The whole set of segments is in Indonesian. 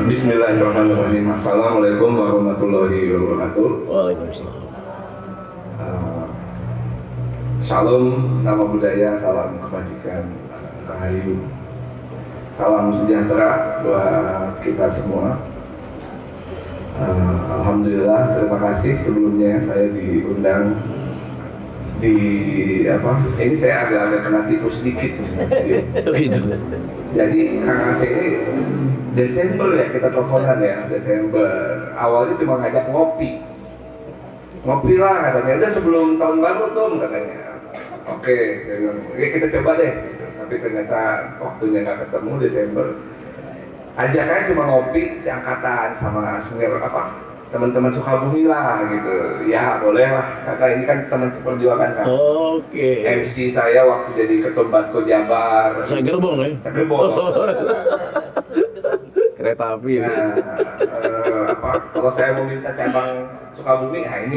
Bismillahirrahmanirrahim. Assalamualaikum warahmatullahi wabarakatuh. Waalaikumsalam. Shalom, nama budaya, salam kebajikan, rahayu, salam sejahtera buat kita semua. Alhamdulillah, terima kasih sebelumnya saya diundang di ini saya agak kena tipu sedikit sebenarnya. Gitu. Jadi Kang Aceh ini Desember ya kita teleponan ya, Desember. Awalnya cuma ngajak ngopi lah katanya, udah sebelum tahun baru tuh katanya. Oke, saya bilang, ya kita coba deh. Gitu. Tapi ternyata waktunya nggak ketemu Desember. Ajakannya cuma ngopi seangkatan sama senior teman-teman Sukabumi lah gitu. Ya boleh lah, kata ini kan teman seperjuangan kan. Oke. MC saya waktu jadi ketua Batko Jabar. Saya gerbong ya. Saya gerbong. Kereta api. Nah, kalau saya mau minta cabang Sukabumi, nah ini.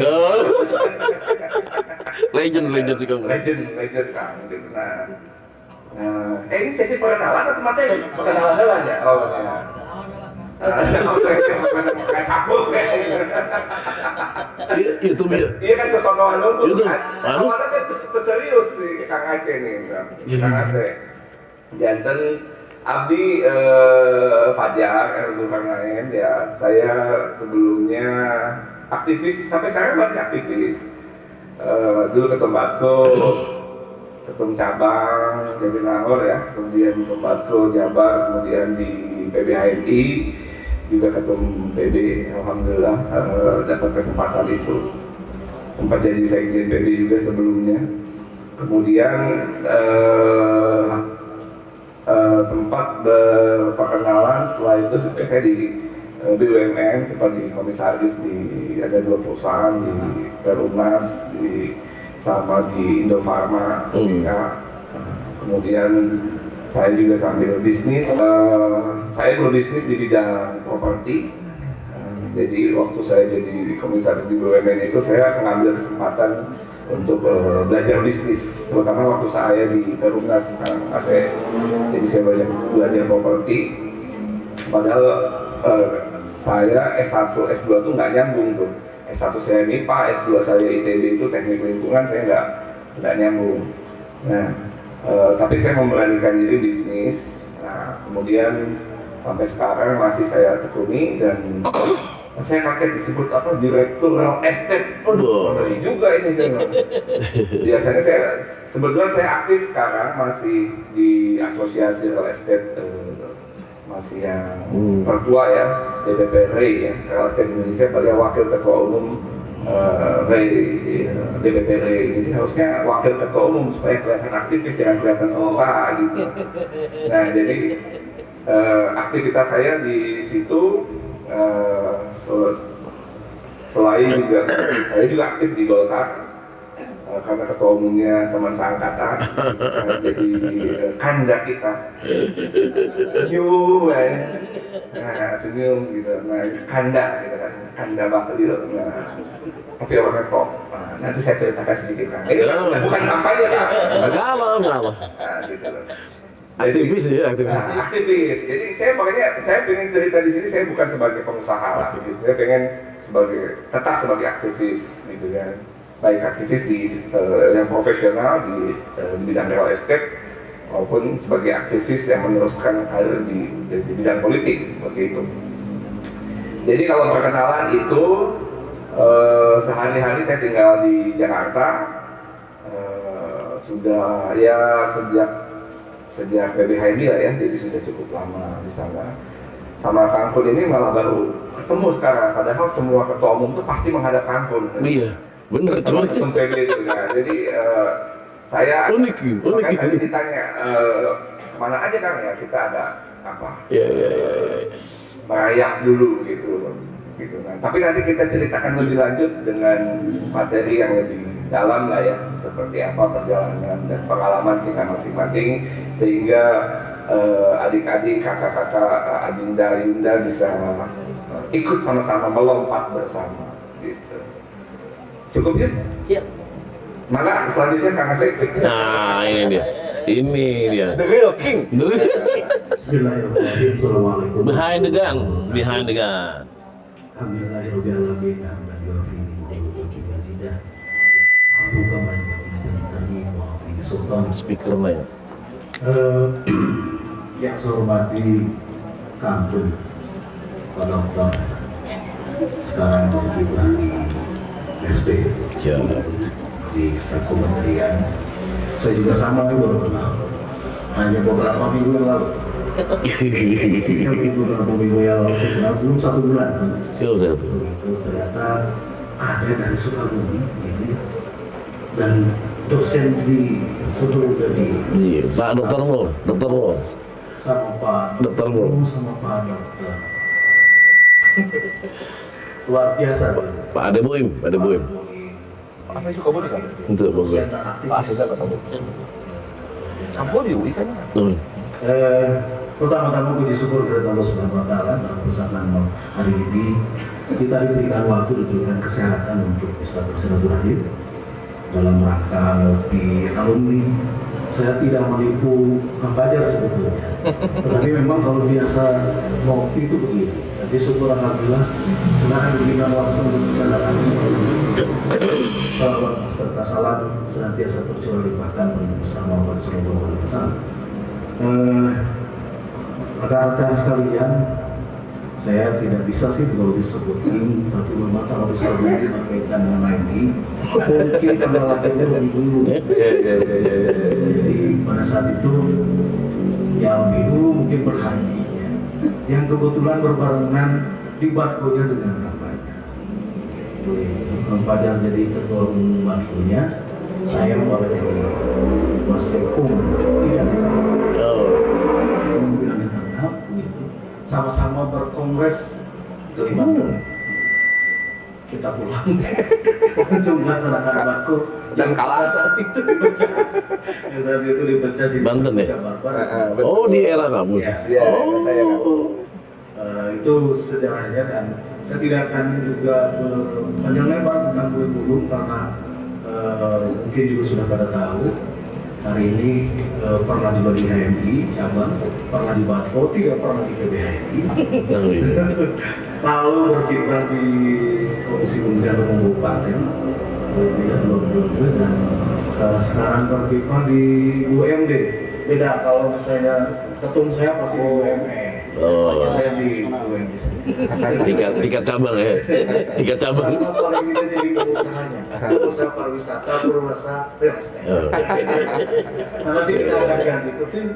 Legend Sukabumi. Legend kan. Gitu. Nah, ini sesi perkenalan atau materi? Perkenalan dulu aja. Oh ya. Kayak cabut kayak YouTube ya. Iya kan sesonoan dulu kan. Lalu? Awalnya kan serius nih Kang Aceh nih, Kang Aceh. Janten Abdi Fajar Zulkarnain ya. Saya sebelumnya aktivis, sampai sekarang masih aktivis. Dulu ketua Batko, ketua cabang Jatinangor ya, kemudian ketua Batko Jabar, kemudian di PBHMI juga ketum PB. Alhamdulillah dapat kesempatan itu, sempat jadi sekjen PB juga sebelumnya. Kemudian sempat berperkenalan, setelah itu saya di BUMN, sempat di komisaris di ada 2 perusahaan di Perumnas sama di Indofarma ketika. Kemudian saya juga sambil bisnis, saya berbisnis di bidang properti. Jadi waktu saya jadi komisaris di BUMN itu saya mengambil kesempatan untuk belajar bisnis, terutama waktu saya di Perumnas jadi saya banyak belajar properti. Padahal saya S1, S2 tuh nggak nyambung tuh. S1 saya MIPA, S2 saya ITB itu teknik lingkungan, saya nggak nyambung. Nah, tapi saya memberanikan diri bisnis. Nah, kemudian sampai sekarang masih saya tekuni dan saya kaget disebut direktur real estate. Ngeri juga ini saya. Biasanya sebetulnya saya aktif sekarang masih di asosiasi real estate, masih yang tertua ya, DPPRI ya, Real Estate Indonesia, sebagai wakil ketua umum DPPRI. Jadi harusnya wakil ketua umum supaya kelihatan aktivis, jangan kelihatan pengusaha gitu. Nah, jadi aktivitas saya di situ selain juga saya juga aktif di Golkar karena ketua umumnya teman seangkatan, jadi kanda kita senyum ya. Nah, senyum gitu, nah kanda gitu kan, kanda Bahlil. Nah, tapi orangnya top. Nah, nanti saya ceritakan sedikit kan. Ini bukan kampanye kan? Enggak. Nah, gitu loh. Aktivis ya, aktivis. Nah, aktivis. Jadi saya pengen cerita di sini, saya bukan sebagai pengusaha lah, gitu. Saya pengen tetap sebagai aktivis gitu kan. Baik aktivis yang profesional di bidang real estate maupun sebagai aktivis yang meneruskan karir di bidang politik seperti itu. Jadi kalau perkenalan itu sehari-hari saya tinggal di Jakarta, sudah ya sejak PBHMI lah ya, jadi sudah cukup lama di sana. Sama Kang Kun ini malah baru ketemu sekarang, padahal semua ketua umum itu pasti menghadap Kang Kun. Iya, bener. Sama ketum PB itu kan. Jadi saya unik. Tadi ditanya kemana aja Kang ya, kita ada apa? Iya. Merayap dulu gitu kan. Tapi nanti kita ceritakan lebih lanjut dengan materi yang lebih dalam lah ya, seperti apa perjalanan dan pengalaman kita masing-masing, sehingga adik-adik, kakak-kakak, adinda, yunda bisa ikut sama-sama melompat bersama gitu. Cukup ya? Siap. Maka selanjutnya Kang Asep. Nah, ini dia. Ini dia. The real king. Bismillahirrahmanirrahim. Assalamualaikum. Behind the gun, behind the gun. Alhamdulillahirobbilalamin. Speaker main. Yang saya hormati kampung penonton sekarang berkiprah di SP Ya. di staf kementerian. Saya juga sama baru kenal hanya beberapa minggu yang lalu. Beberapa minggu yang lalu saya kenal belum 1 bulan. Skill satu. Itu ternyata ada dari Sukabumi gitu. Dan dosen di Solo dari Iya, Pak Dokter Mo, Dokter Mo. sama Pak Dokter Mo. sama Pak Dokter. Luar biasa Pak Ade Boim, Ade Boim. Asli Sukabumi kan? Untuk bagus. dosen dan aktivis. Asli Sukabumi. Campur di UI kan? Nun. Pertama-tama puji syukur kepada Allah Subhanahu wa taala dalam kesempatan hari ini kita diberikan waktu, diberikan kesehatan untuk bisa bersilaturahim dalam rangka ngopi alumni. Saya tidak menipu Kang Fajar sebetulnya, tetapi memang kalau biasa ngopi itu begini. Jadi syukur alhamdulillah senang diberikan waktu untuk bisa datang ke Sukabumi. Salawat serta salam senantiasa tercurah limpahkan bersama Muhammad Sallallahu Alaihi Wasallam. Rekan-rekan sekalian, saya tidak bisa sih kalau disebutin, tapi memang kalau disebutin berkaitan dengan MIT, mungkin karena latihannya lebih dulu. Jadi pada saat itu, yang lebih dulu mungkin berhajinya, yang kebetulan berbarengan di Batkonya dengan kampanye. Kang Fajar jadi ketua umum Batkonya, saya oleh Wasekum tidak Oh. pemimpinan yang tetap gitu, sama-sama berkongres ke Kalimantan. Kita pulang sungkan serahkan Batku Dan kalah. saat itu dipecah. Yang saat itu dipecah di Banten ya? Barbar. Oh, di era kamu. Ya. Iya, saya kan. Itu sejarahnya, dan saya tidak akan juga panjang lebar tentang Bui Bulung karena mungkin juga sudah pada tahu hari ini pernah juga di HMI cabang, pernah di Batko, tidak pernah di PBHMI. Yang ini. Lalu berkiprah di Komisi Pemilihan Umum Kabupaten dan sekarang berkiprah di UMD. Beda kalau misalnya ketum saya pasti di UME. Oh. Saya di UMD saja. Tingkat cabang ya. Tingkat cabang. Karena paling tidak jadi pengusahaanya. Pengusaha pariwisata, pengusaha real estate. Oh. Nah, nanti kita akan ikutin.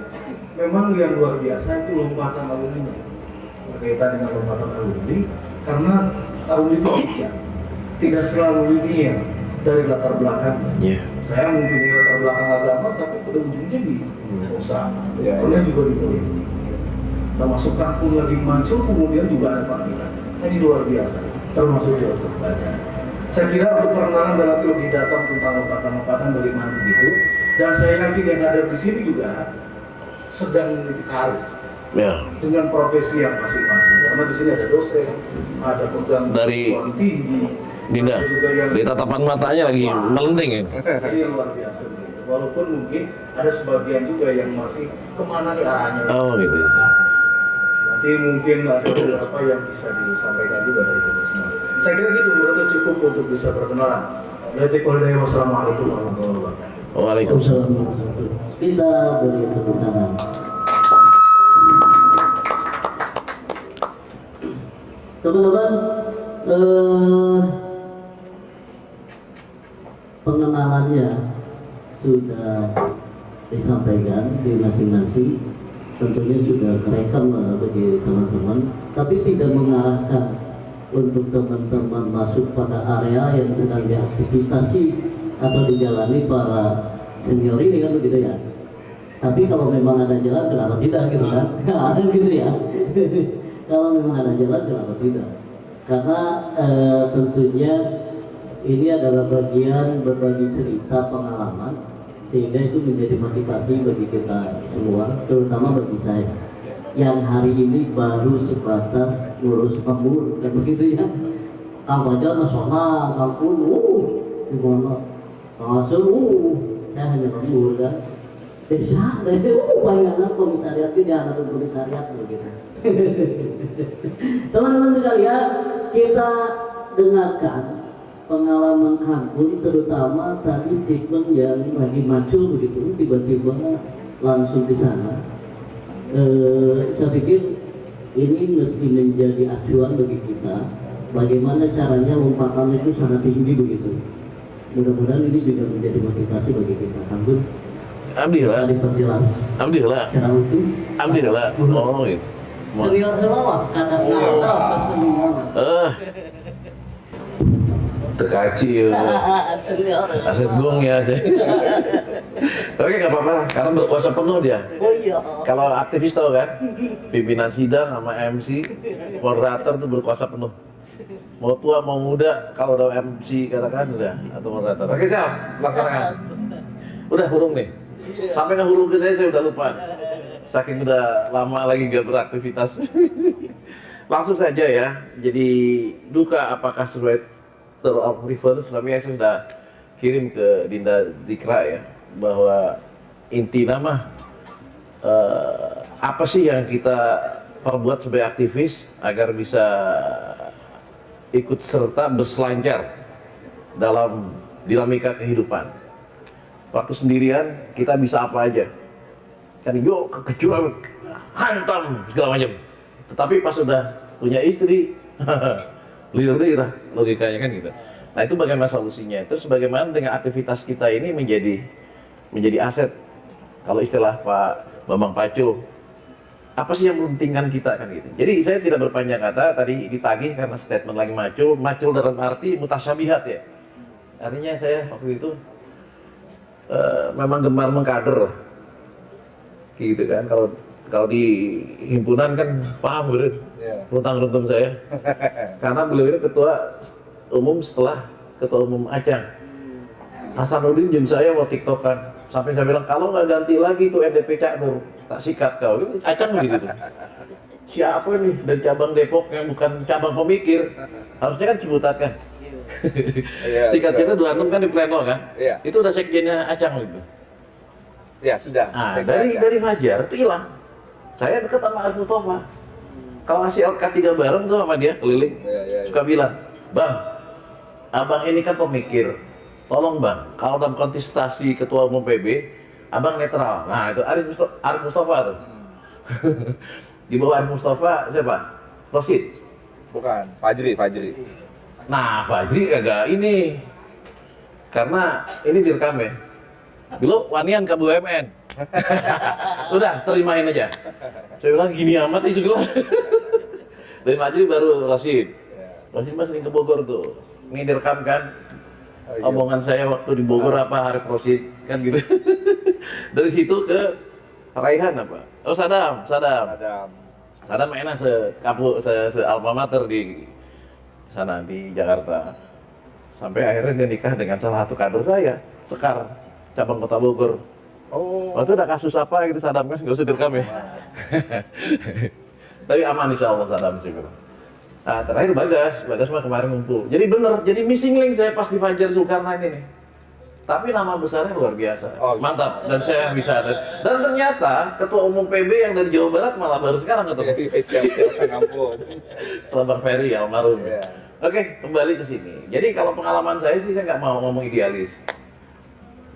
Memang yang luar biasa itu lompatan alumni. Berkaitan dengan lompatan alumni, karena alumni itu tidak selalu linear dari latar belakang. Iya. Saya mungkin di latar belakang agama, tapi pada ujungnya di usaha. Ya, Pernah juga di politik. Termasuk kampung lagi maju, kemudian juga ada panggilan. Ini luar biasa, termasuk Jawa Barat. Saya kira untuk perkenalan dan nanti lebih datang tentang lompatan-lompatan bagaimana begitu. Dan saya yakin yang ada di sini juga sedang meniti karir Ya. dengan profesi yang masing-masing. Karena di sini ada dosen, ada pegang Dari- perguruan tinggi, Dinda, ada juga yang di tatapan matanya lagi melenting ya. Iya, luar biasa begitu. Walaupun mungkin ada sebagian juga yang masih kemana nih arahnya. Oh gitu ya. Nanti mungkin ada beberapa yang bisa disampaikan juga dari kita semua. Saya kira gitu, menurut cukup untuk bisa berkenalan. Wassalamualaikum warahmatullahi wabarakatuh. Waalaikumsalam. Kita beri tepuk tangan. Teman-teman, pengenalannya sudah disampaikan di masing-masing. Tentunya sudah kerekam bagi teman-teman, tapi tidak mengarahkan untuk teman-teman masuk pada area yang sedang diaktifitasi atau dijalani para senior ini kan begitu ya. Tapi kalau memang ada jalan kenapa tidak gitu kan? Gitu ya. Kalau memang ada jalan kenapa tidak? Karena tentunya ini adalah bagian berbagi cerita pengalaman, sehingga itu menjadi motivasi bagi kita semua, terutama bagi saya yang hari ini baru sebatas ngurus pemur dan begitu ya. Kang Fajar nasional, kampung, gimana? Kang Hasil, saya hanya pemur kan. desa, bayangan komisariat itu jangan ada komisariat begitu. Teman-teman sekalian, kita dengarkan pengalaman Kangkung, terutama tadi statement yang lagi muncul begitu, tiba-tiba langsung di sana. Saya pikir ini mesti menjadi acuan bagi kita, bagaimana caranya lompatan itu sangat tinggi begitu. Mudah-mudahan ini juga menjadi motivasi bagi kita. Kangkung, Alhamdulillah. diperjelas Alhamdulillah. secara utuh. Alhamdulillah. Oh gitu. Senior lah, kata senior. Terkaci ya. Senior. Aset gong ya saya. Oke nggak apa-apa lah, karena berkuasa penuh dia. Oh iya. Kalau aktivis tahu kan, pimpinan sidang sama MC, moderator tuh berkuasa penuh. Mau tua mau muda, kalau udah MC katakan udah atau moderator. Oke siap, laksanakan. Udah hurung nih. Sampai nggak hurung aja saya udah lupa. Saking udah lama lagi gak beraktivitas. Langsung saja ya. Jadi duka apakah sesuai of reference, tapi saya sudah kirim ke Dinda Dikra ya, bahwa inti nama apa sih yang kita perbuat sebagai aktivis agar bisa ikut serta berselancar dalam dinamika kehidupan. Waktu sendirian kita bisa apa aja, kan yuk kekejuan, hantam segala macam. Tetapi pas sudah punya istri, lirik logikanya kan gitu. Nah itu bagaimana solusinya? Terus bagaimana dengan aktivitas kita ini menjadi aset? Kalau istilah Pak Bambang Pacul, apa sih yang menguntungkan kita kan gitu. Jadi saya tidak berpanjang kata, tadi ditagih karena statement lagi macul dalam arti mutasyabihat ya. Artinya saya waktu itu memang gemar mengkader lah, gitu kan. Kalau di himpunan kan paham betul, runtang-runtung saya. Karena beliau itu ketua umum setelah ketua umum Acang. Hasanuddin jam saya mau tiktokan. Sampai saya bilang, kalau nggak ganti lagi tuh NDP Cak Nur, tak sikat kau. Acang begitu tuh. Siapa nih dari cabang Depok yang bukan cabang pemikir? Harusnya kan Ciputat kan. Sikatnya 26 kan di pleno kan? Iya. Itu udah sekjennya Acang gitu. Ya sudah. Nah, dari Fajar itu hilang. Saya dekat sama Arif Mustafa. Kalau ngasih LK3 bareng tuh sama dia keliling, suka bilang, Bang, abang ini kan pemikir. Tolong bang, kalau dalam kontestasi ketua umum PB, abang netral. Nah itu Arif Mustafa tuh. Di bawah Arif Mustafa siapa? Rosid. Bukan, Fajri. Nah Fajri kagak ini, karena ini direkam ya. Dulu wanian ke BUMN. Udah terimain aja. Saya bilang gini amat isu gila. Dari Fajri baru Rosid. Rosid masih sering ke Bogor tuh. Ini direkam kan. Omongan saya waktu di Bogor apa Arif Rosid kan gitu. Dari situ ke Raihan apa? Oh Sadam enak se alma mater di sana di Jakarta. Sampai akhirnya dia nikah dengan salah satu kader saya, Sekar, cabang Kota Bogor. Oh. Waktu ada kasus apa gitu Sadam kan nggak usah direkam ya. Tapi aman insya Allah Sadam sih. Nah, terakhir Bagas mah kemarin ngumpul. Jadi bener, jadi missing link saya pas di Fajar Zulkarnain ini. Tapi nama besarnya luar biasa, mantap. Dan saya bisa. Dan ternyata Ketua Umum PB yang dari Jawa Barat malah baru sekarang ketemu. Siap, ngampun. Setelah Bang Ferry almarhum. Oke, kembali ke sini. Jadi kalau pengalaman saya sih saya nggak mau ngomong idealis.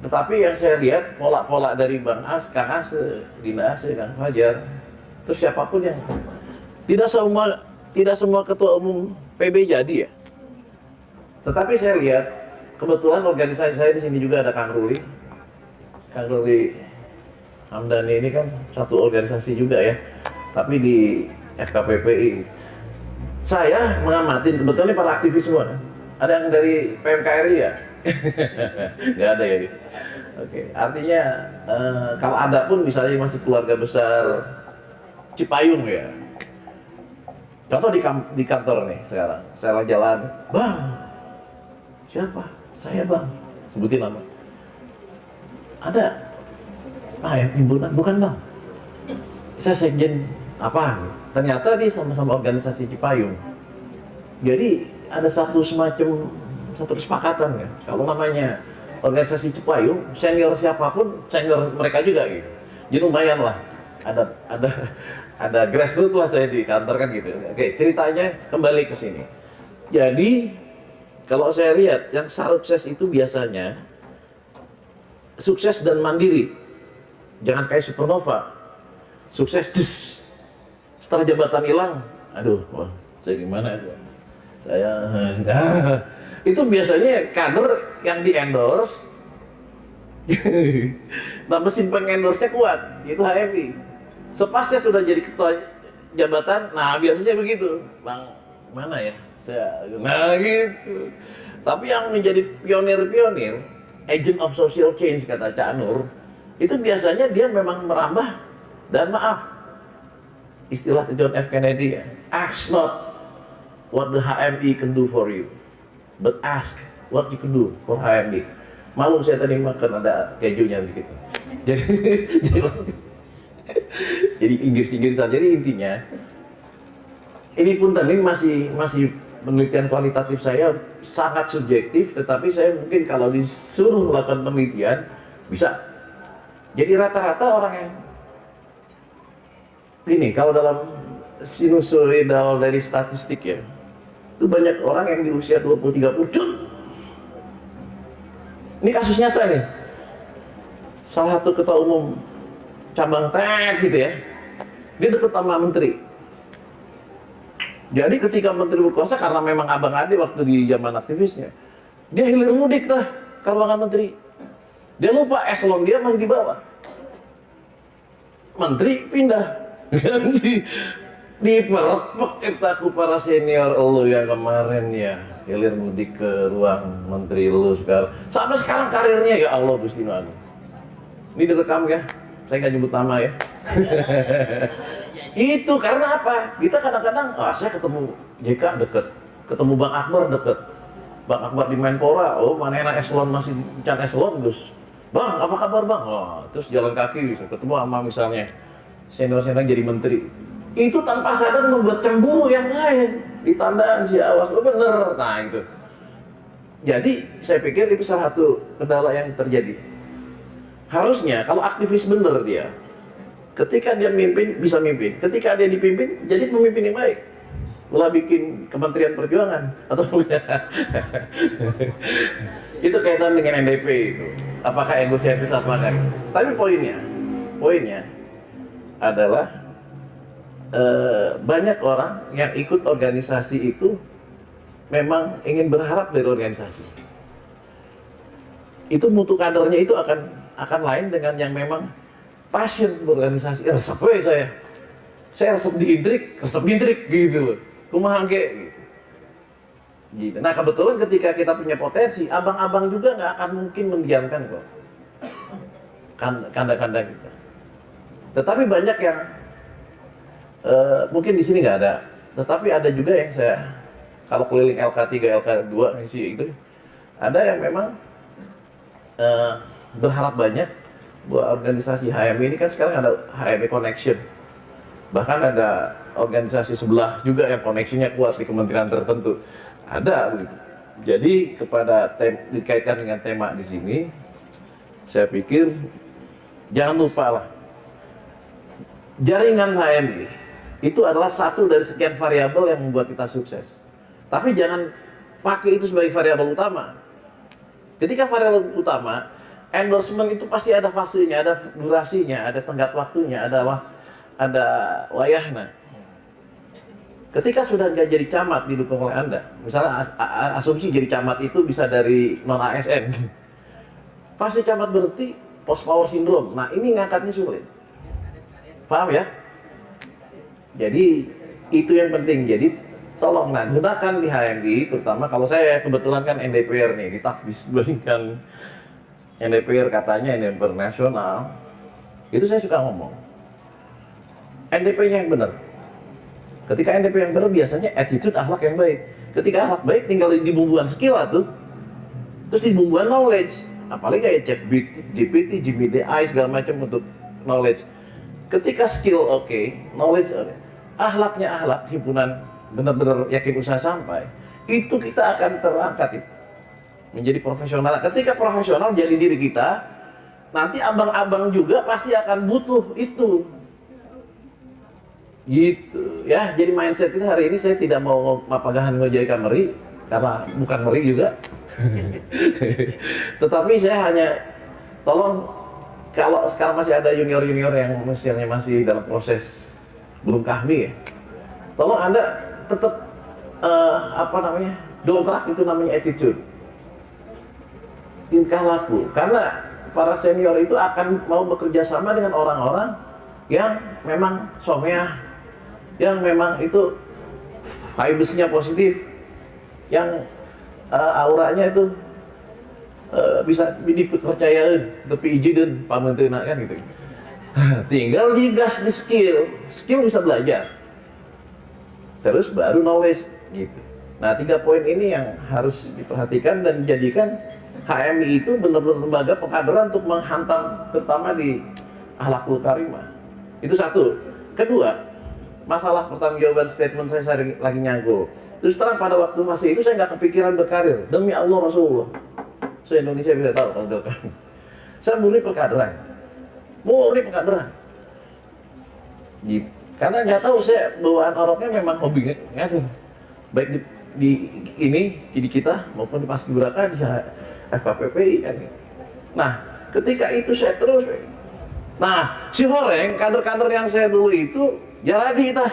Tetapi yang saya lihat pola-pola dari Bang As, Kang Ase, Dinda Ase, Kang Fajar, terus siapapun yang tidak semua ketua umum PB jadi ya. Tetapi saya lihat kebetulan organisasi saya di sini juga ada Kang Ruli Hamdani ini kan satu organisasi juga ya. Tapi di FKPPI saya mengamati kebetulan para aktivis semua. Ada yang dari PMKRI ya? Nggak ada ya. Oke, artinya kalau ada pun misalnya masih keluarga besar Cipayung ya. Contoh di kantor nih sekarang, saya lagi jalan, Bang, siapa? Saya Bang, sebutin nama. Ada, himpunan, bukan Bang. Saya sekjen apa? Ternyata dia sama-sama organisasi Cipayung. Jadi ada satu kesepakatan ya. Kalau namanya organisasi Cipayung, senior siapapun, senior mereka juga gitu. Jadi lumayan lah, ada grassroots lah saya di kantor kan gitu. Oke, ceritanya kembali ke sini. Jadi kalau saya lihat yang sukses itu biasanya sukses dan mandiri. Jangan kayak Supernova. Sukses, setelah jabatan hilang, aduh, wah, saya gimana itu? Itu biasanya kader yang di endorse. Nah, mesin pengendorse-nya kuat, yaitu HMI. Sepasnya sudah jadi ketua jabatan, nah biasanya begitu, Bang, mana ya? Nah gitu. Tapi yang menjadi pionir-pionir, agent of social change kata Cak Nur, itu biasanya dia memang merambah dan maaf, istilah John F. Kennedy ya, ask not what the HMI can do for you, but ask what you can do for HMI. Malu saya tadi makan ada kejunya begitu. Jadi Inggris-Inggrisan. Jadi intinya, ini pun tadi masih penelitian kualitatif saya sangat subjektif, tetapi saya mungkin kalau disuruh melakukan penelitian bisa. Jadi rata-rata orang yang ini kalau dalam sinusoidal dari statistik ya, itu banyak orang yang di usia 20-30. Ini kasus nyata nih. Salah satu ketua umum cabang TED gitu ya, dia deket sama menteri. Jadi ketika menteri berkuasa, karena memang abang ade waktu di zaman aktivisnya, dia hilir mudik lah ke ruangan menteri. Dia lupa eselon dia masih di bawah. Menteri pindah. Diperpek kita ku para senior lu yang kemarin ya hilir mudik ke ruang menteri lu sekarang. Sampai sekarang karirnya ya Allah Gusti Nuh. Ini direkam ya. Saya nggak nyebut nama ya. Itu karena apa? Kita kadang-kadang, saya ketemu JK deket, ketemu Bang Akbar deket, Bang Akbar di Menpora, oh mana enak eselon masih can eselon terus, Bang apa kabar Bang? Terus jalan kaki ketemu sama misalnya senior-senior jadi menteri. Itu tanpa sadar membuat cemburu yang lain, ditandaan si awas, bener, nah itu. Jadi saya pikir itu salah satu kendala yang terjadi. Harusnya kalau aktivis bener dia, ketika dia mimpin, bisa mimpin. Ketika dia dipimpin, jadi pemimpin yang baik. Malah bikin Kementerian Perjuangan. Atau itu kaitan dengan NDP itu. Apakah egosentris apa enggak? Tapi poinnya adalah banyak orang yang ikut organisasi itu memang ingin berharap dari organisasi. Itu mutu kadernya itu akan lain dengan yang memang passion berorganisasi. Resep saya resep diintrik gitu. Kumaha ge gitu. Nah kebetulan ketika kita punya potensi, abang-abang juga nggak akan mungkin mendiamkan kok kanda-kanda kita. Tetapi banyak yang mungkin di sini nggak ada, tetapi ada juga yang saya kalau keliling LK3, LK2 ngisi itu ada yang memang berharap banyak bahwa organisasi HMI ini kan sekarang ada HMI Connection, bahkan ada organisasi sebelah juga yang koneksinya kuat di kementerian tertentu ada begitu. Jadi dikaitkan dengan tema di sini, saya pikir jangan lupa lah jaringan HMI itu adalah satu dari sekian variabel yang membuat kita sukses. Tapi jangan pakai itu sebagai variabel utama. Ketika variabel utama, endorsement itu pasti ada fasenya, ada durasinya, ada tenggat waktunya, ada wayahnya. Ketika sudah nggak jadi camat didukung oleh Anda, misalnya asumsi jadi camat itu bisa dari non ASN. Fase camat berhenti, post power syndrome. Nah ini ngangkatnya sulit. Paham ya? Jadi itu yang penting. Jadi tolonglah gunakan di HMI, terutama kalau saya kebetulan kan NDPR nih, dibandingkan NDPR katanya NDPR nasional, itu saya suka ngomong NDP-nya yang benar. Ketika NDP yang benar biasanya attitude akhlak yang baik. Ketika akhlak baik tinggal di bumbuan skill tuh, terus di bumbuan knowledge, apalagi kayak ChatGPT, Gemini AI segala macam untuk knowledge. Ketika skill oke, knowledge oke, akhlaknya akhlak himpunan benar-benar yakin usaha sampai, itu kita akan terangkat itu. menjadi profesional. Ketika profesional jadi diri kita, nanti abang-abang juga pasti akan butuh itu. Gitu ya. Jadi mindset kita hari ini, saya tidak mau mapagahan ngojai kameri karena bukan meri juga. Tetapi saya hanya tolong, kalau sekarang masih ada junior-junior yang misalnya masih dalam proses belum kahmi ya, tolong Anda tetap dongkrak itu namanya attitude, tingkah laku. Karena para senior itu akan mau bekerja sama dengan orang-orang yang memang someah, yang memang itu vibes-nya positif, yang auranya itu bisa dipercayaan, tapi izin pamentena kan gitu. Tinggal digas di skill bisa belajar, terus baru knowledge gitu. Nah, 3 poin ini yang harus diperhatikan dan dijadikan HMI itu benar-benar lembaga pengkaderan untuk menghantam terutama di akhlakul karimah. Itu satu. Kedua, masalah pertanggungjawaban statement saya lagi nyangkul. Terus terang pada waktu fase itu saya nggak kepikiran berkarir. Demi Allah Rasulullah, se-Indonesia bisa tahu kalau berkarir. Saya murni pengkaderan. Karena nggak tahu, saya bawaan orangnya memang hobi ngatur. Baik di kita maupun di Paskibraka, di FKPPI kan. Nah, ketika itu saya terus. Nah, si Horeng, kader-kader yang saya dulu itu jadi kita.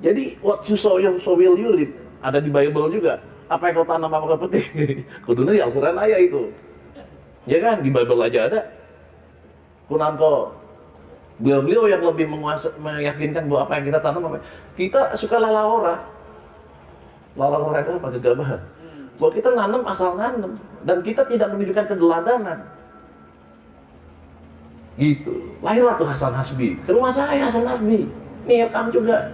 Jadi what you sow will you reap. Ada di Bible juga. Apa yang kau tanam apa kau petik. Kudunya di Al-Quran ayat itu. Ya kan, di Bible aja ada. Kunanto beliau-beliau yang lebih meyakinkan bahwa apa yang kita tanam apa. Kita suka lalahora. Lalahora itu apa? Kegabahan. Bahwa kita nanam asal nanam, dan kita tidak menunjukkan kedeladanan. Gitu. Lahirlah tuh Hasan Hasbi. Ke rumah saya Hasan Hasbi. Nih rekam juga.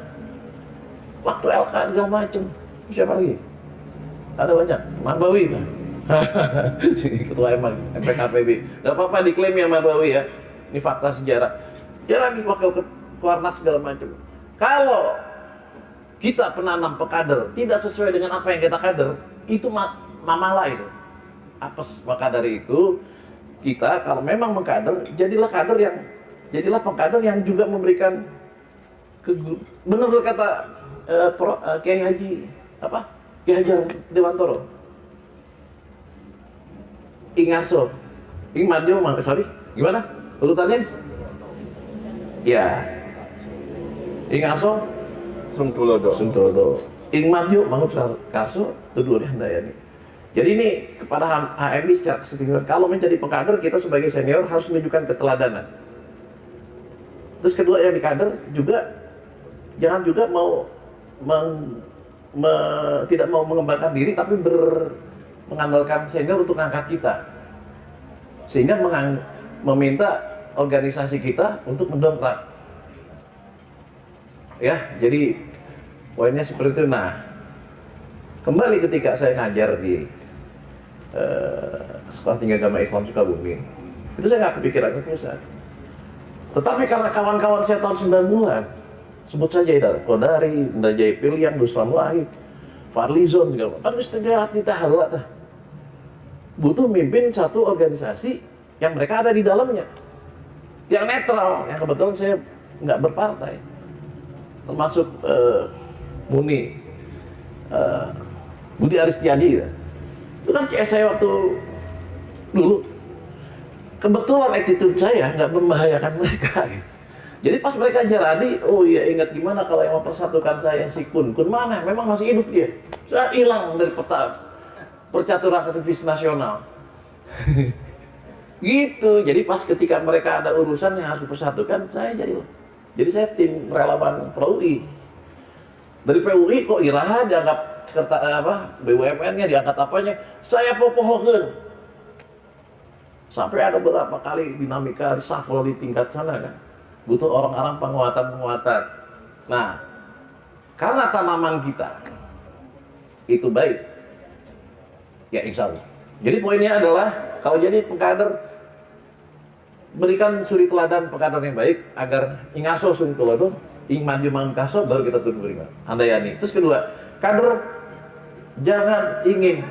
Waktu LK segala macem. Siapa lagi? Ada banyak. Marbawi kan. Ketua MPKPB. Gak apa-apa diklaim ya Marbawi ya. Ini fakta sejarah. Jarang di wakil Kuarnas segala macam. Kalau kita penanam pekader tidak sesuai dengan apa yang kita kader, itu mamalah itu. Apes. Maka dari itu kita kalau memang mengkader, jadilah pengkader yang juga memberikan benar kata Kiai Haji Kiai Hajar Dewantoro. Ingarso, gimana urutannya? Ya, Ingarso, Suntulodo, Ingmadjo, Mangut Karso, kedua Handayani. Jadi ini kepada HMI secara keseluruhan, kalau menjadi pengkader kita sebagai senior harus menunjukkan keteladanan. Terus kedua yang di kader juga jangan juga tidak mau mengembangkan diri, tapi mengandalkan senior untuk mengangkat kita, sehingga meminta organisasi kita untuk mendongkrak. Ya, jadi poinnya seperti itu. Nah, kembali ketika saya ngajar di Sekolah Tinggi Agama Islam Sukabumi, itu saya nggak kepikiran ke pusat. Tetapi karena kawan-kawan saya tahun 9 bulan, sebut saja Idal Kodari, Ndajai Piliang, Dusram Wahid, Farlizon juga, kan istirahat di tahalat. Butuh mimpin satu organisasi yang mereka ada di dalamnya, yang netral, yang kebetulan saya nggak berpartai, termasuk Muni, Budi Aristiadi ya. Itu kan CS saya waktu dulu. Kebetulan attitude saya nggak membahayakan mereka. Jadi pas mereka jaradi, oh iya ingat gimana kalau yang mempersatukan saya si Kun mana? Memang masih hidup dia. Sudah hilang dari peta percaturan aktivis nasional. Gitu. Jadi pas ketika mereka ada urusan yang harus dipersatukan, saya jadilah. Jadi saya tim relawan Pro-UI. Dari PUI kok Iraha dianggap BUMN-nya diangkat apanya, saya popohokeun. Sampai ada beberapa kali dinamika reshuffle di tingkat sana kan. Butuh orang-orang penguatan. Nah, karena tanaman kita itu baik, ya insya Allah. Jadi poinnya adalah, kalau jadi pengkader, berikan suri teladan pengkader yang baik, agar ingaso suri teladan, ing maju mangun kaso, baru kita tunduk berikan. Handayani. Terus kedua, kader Jangan ingin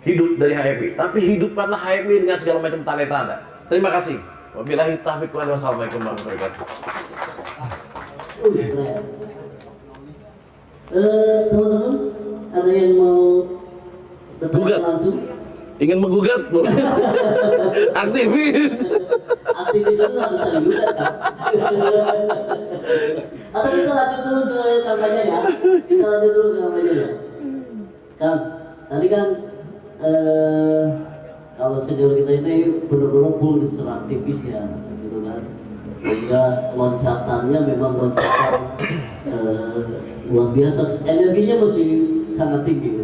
hidup dari HMI, tapi hidupkanlah HMI dengan segala macam talenta Anda. Terima kasih. Wabillahi taufiq wal hidayah. Wassalamualaikum warahmatullahi wabarakatuh. Keren. Teman-teman, ada yang mau bertanya Gugat. langsung? Ingin menggugat? Aktivis. Aktivis itu harus ada gugat kan? Atau kita lanjut dulu ke kampanye ya? Kita lanjut dulu ke kampanye ya? Kang, tadi kan kalau sejauh kita ini benar-benar full diserang aktivis ya, gitu kan? Sehingga loncatannya memang loncatan luar biasa, energinya masih sangat tinggi.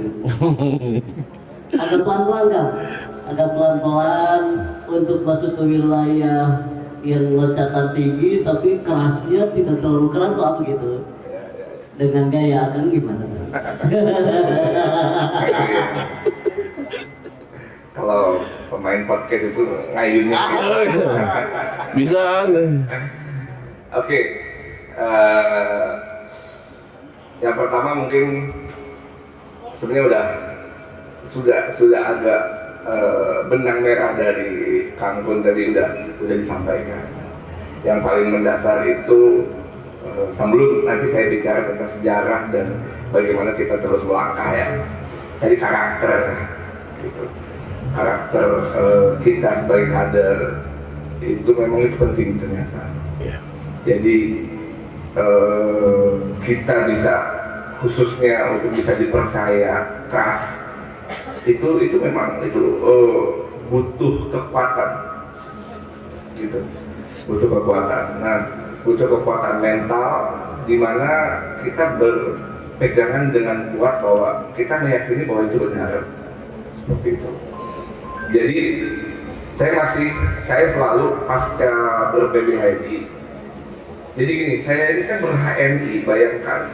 Agak pelan-pelan kan? Agak pelan-pelan untuk masuk ke wilayah yang loncatan tinggi, tapi kerasnya tidak terlalu keras lah begitu. Dengan gaya kan gimana? Kalau pemain podcast itu ngayunya gitu. Bisa. Oke, yang pertama mungkin sebenarnya sudah agak benang merah dari Kang Gun tadi udah disampaikan. Yang paling mendasar itu sebelum nanti saya bicara tentang sejarah dan bagaimana kita terus melangkah ya. Jadi karakter gitu. Karakter kita sebagai kader itu memang itu penting ternyata. Jadi kita bisa khususnya untuk bisa dipercaya trust itu memang itu butuh kekuatan gitu, butuh kekuatan. Nah, butuh kekuatan mental di mana kita berpegangan dengan kuat bahwa kita meyakini bahwa itu benar, seperti itu. Jadi saya selalu pasca ber-PBHMI. Jadi gini, saya ini kan ber-HMI, bayangkan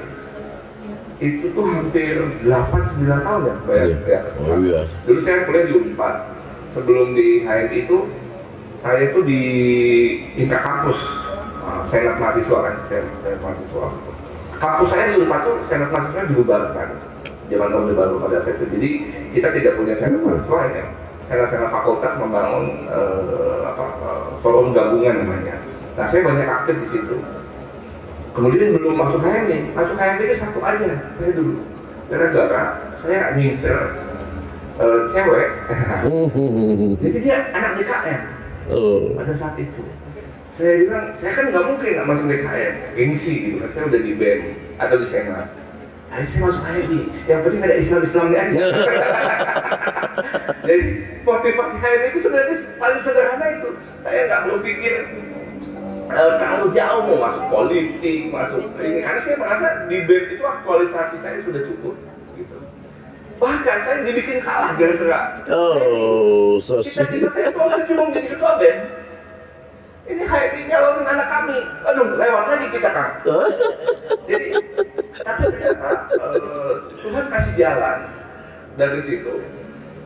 itu tuh hampir 8-9 tahun ya, bayangkan. Oh, iya. Dulu saya kuliah di UNPAD. Sebelum di HMI itu saya itu di tingkat kampus, senat mahasiswa kan, senat mahasiswa. Kampus saya di UNPAD tuh senat mahasiswa dibubarkan zaman Orde Baru pada saat itu. Jadi kita tidak punya senat mahasiswa ya. Senat fakultas membangun forum gabungan namanya. Nah, saya banyak aktif di situ. Kemudian belum masuk HMI itu satu aja saya dulu. Gara-gara saya ngincer cewek. Jadi dia anak DKM. Pada saat itu. Saya bilang, saya kan nggak mungkin nggak masuk DKM, gengsi gitu kan. Saya udah di BEM atau di Senat. Hari saya masuk HMI, yang penting ada Islamnya aja. Jadi motivasi HMI itu sebenarnya paling sederhana itu. Saya nggak berpikir terlalu jauh mau masuk politik, masuk ini. Karena saya merasa di BEM itu aktualisasi saya sudah cukup. Gitu. Bahkan saya dibikin kalah gara-gara. Cita-cita saya tuh waktu cuma menjadi ketua BEM. Ini HMI nyalonin anak kami. Aduh, lewat lagi kita kan. Jadi, tapi ternyata Tuhan kasih jalan dari situ.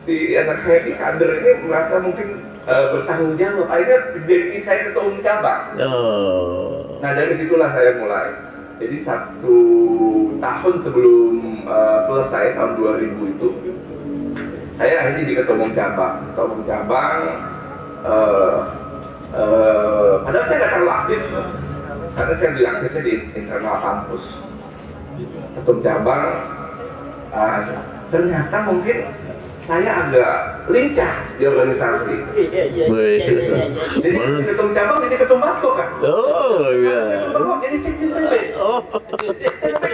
Si anak HMI kader ini merasa mungkin bertanggung jawab. Akhirnya jadiin saya ketua umum cabang. Nah, dari situlah saya mulai. Jadi 1 tahun sebelum selesai tahun 2000 itu, saya akhirnya jadi ketua umum cabang. Ketua umum cabang. Padahal saya nggak terlalu aktif, karena saya lebih aktifnya di internal kampus. Ketua cabang, ternyata mungkin saya agak lincah di organisasi. Jadi ketua cabang jadi ketua makro kan? Oh iya. Ketua makro jadi sekjen PB.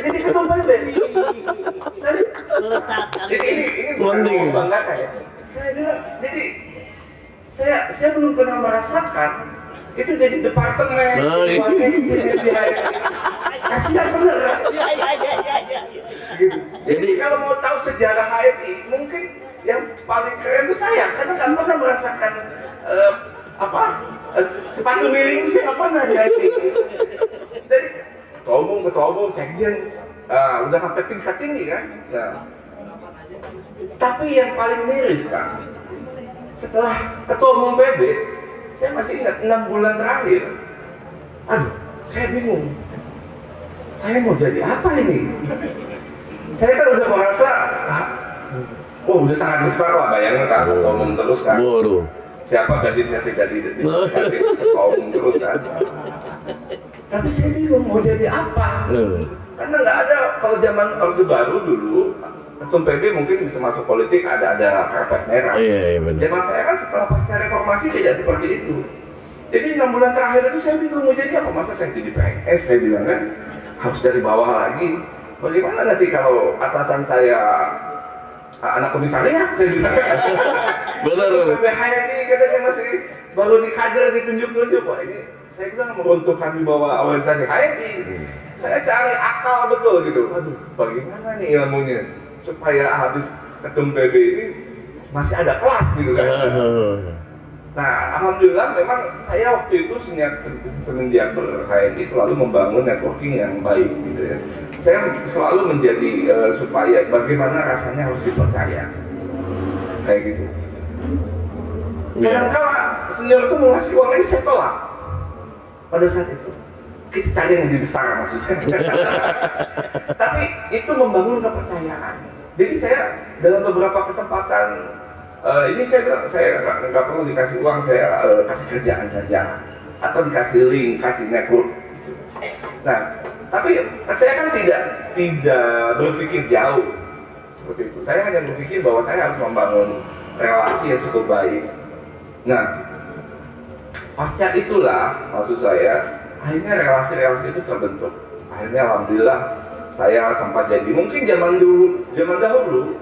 Jadi ketua PB. Ini bukan mau membanggakan ya. Saya bilang jadi. Saya belum pernah merasakan itu jadi departemen kasihan bener kan? Gitu. Jadi kalau mau tahu sejarah HMI mungkin yang paling keren itu saya karena nggak pernah merasakan sepatu miring sih nggak pernah di HMI. Jadi ketua umum, sekjen, udah sampai tingkat tinggi kan. Nah, tapi yang paling miris kan, setelah ketua umum PB, saya masih ingat 6 bulan terakhir. Aduh, saya bingung. Saya mau jadi apa ini? Saya kan udah merasa, wah udah sangat besar lah, bayangin kan, ketua umum terus kan. Waduh. Siapa gadisnya tidak jadi ketua umum terus kan. Tapi saya bingung mau jadi apa. Karena nggak ada, kalau zaman Orde Baru dulu, ketum PB mungkin bisa masuk politik ada karpet merah. Iya, benar. Zaman saya kan setelah pasca reformasi tidak seperti itu. Jadi 6 bulan terakhir itu saya bingung mau jadi apa. Masa saya jadi PNS, saya bilang kan harus dari bawah lagi. Bagaimana nanti kalau atasan saya anak komisariat, saya bilang kan. Benar. PBHRD katanya masih baru di kader ditunjuk-tunjuk. Wah ini saya bilang meruntuhkan di bawah organisasi HRD. Saya cari akal betul gitu. Aduh, bagaimana nih ilmunya supaya habis ketum PB ini masih ada kelas gitu kan. Nah, alhamdulillah memang saya waktu itu semenjak ber-HMI selalu membangun networking yang baik gitu ya. Saya selalu menjadi supaya bagaimana rasanya harus dipercaya. Kayak gitu. Kadang-kala senior itu mau ngasih uang aja saya tolak. Pada saat itu kita cari yang lebih besar maksudnya. Tapi itu membangun kepercayaan. Jadi saya dalam beberapa kesempatan ini saya bilang saya nggak perlu dikasih uang, saya kasih kerjaan saja atau dikasih link, kasih network. Nah, tapi saya kan tidak berpikir jauh seperti itu. Saya hanya berpikir bahwa saya harus membangun relasi yang cukup baik. Nah, pasca itulah maksud saya akhirnya relasi-relasi itu terbentuk. Akhirnya alhamdulillah saya sempat jadi mungkin zaman dahulu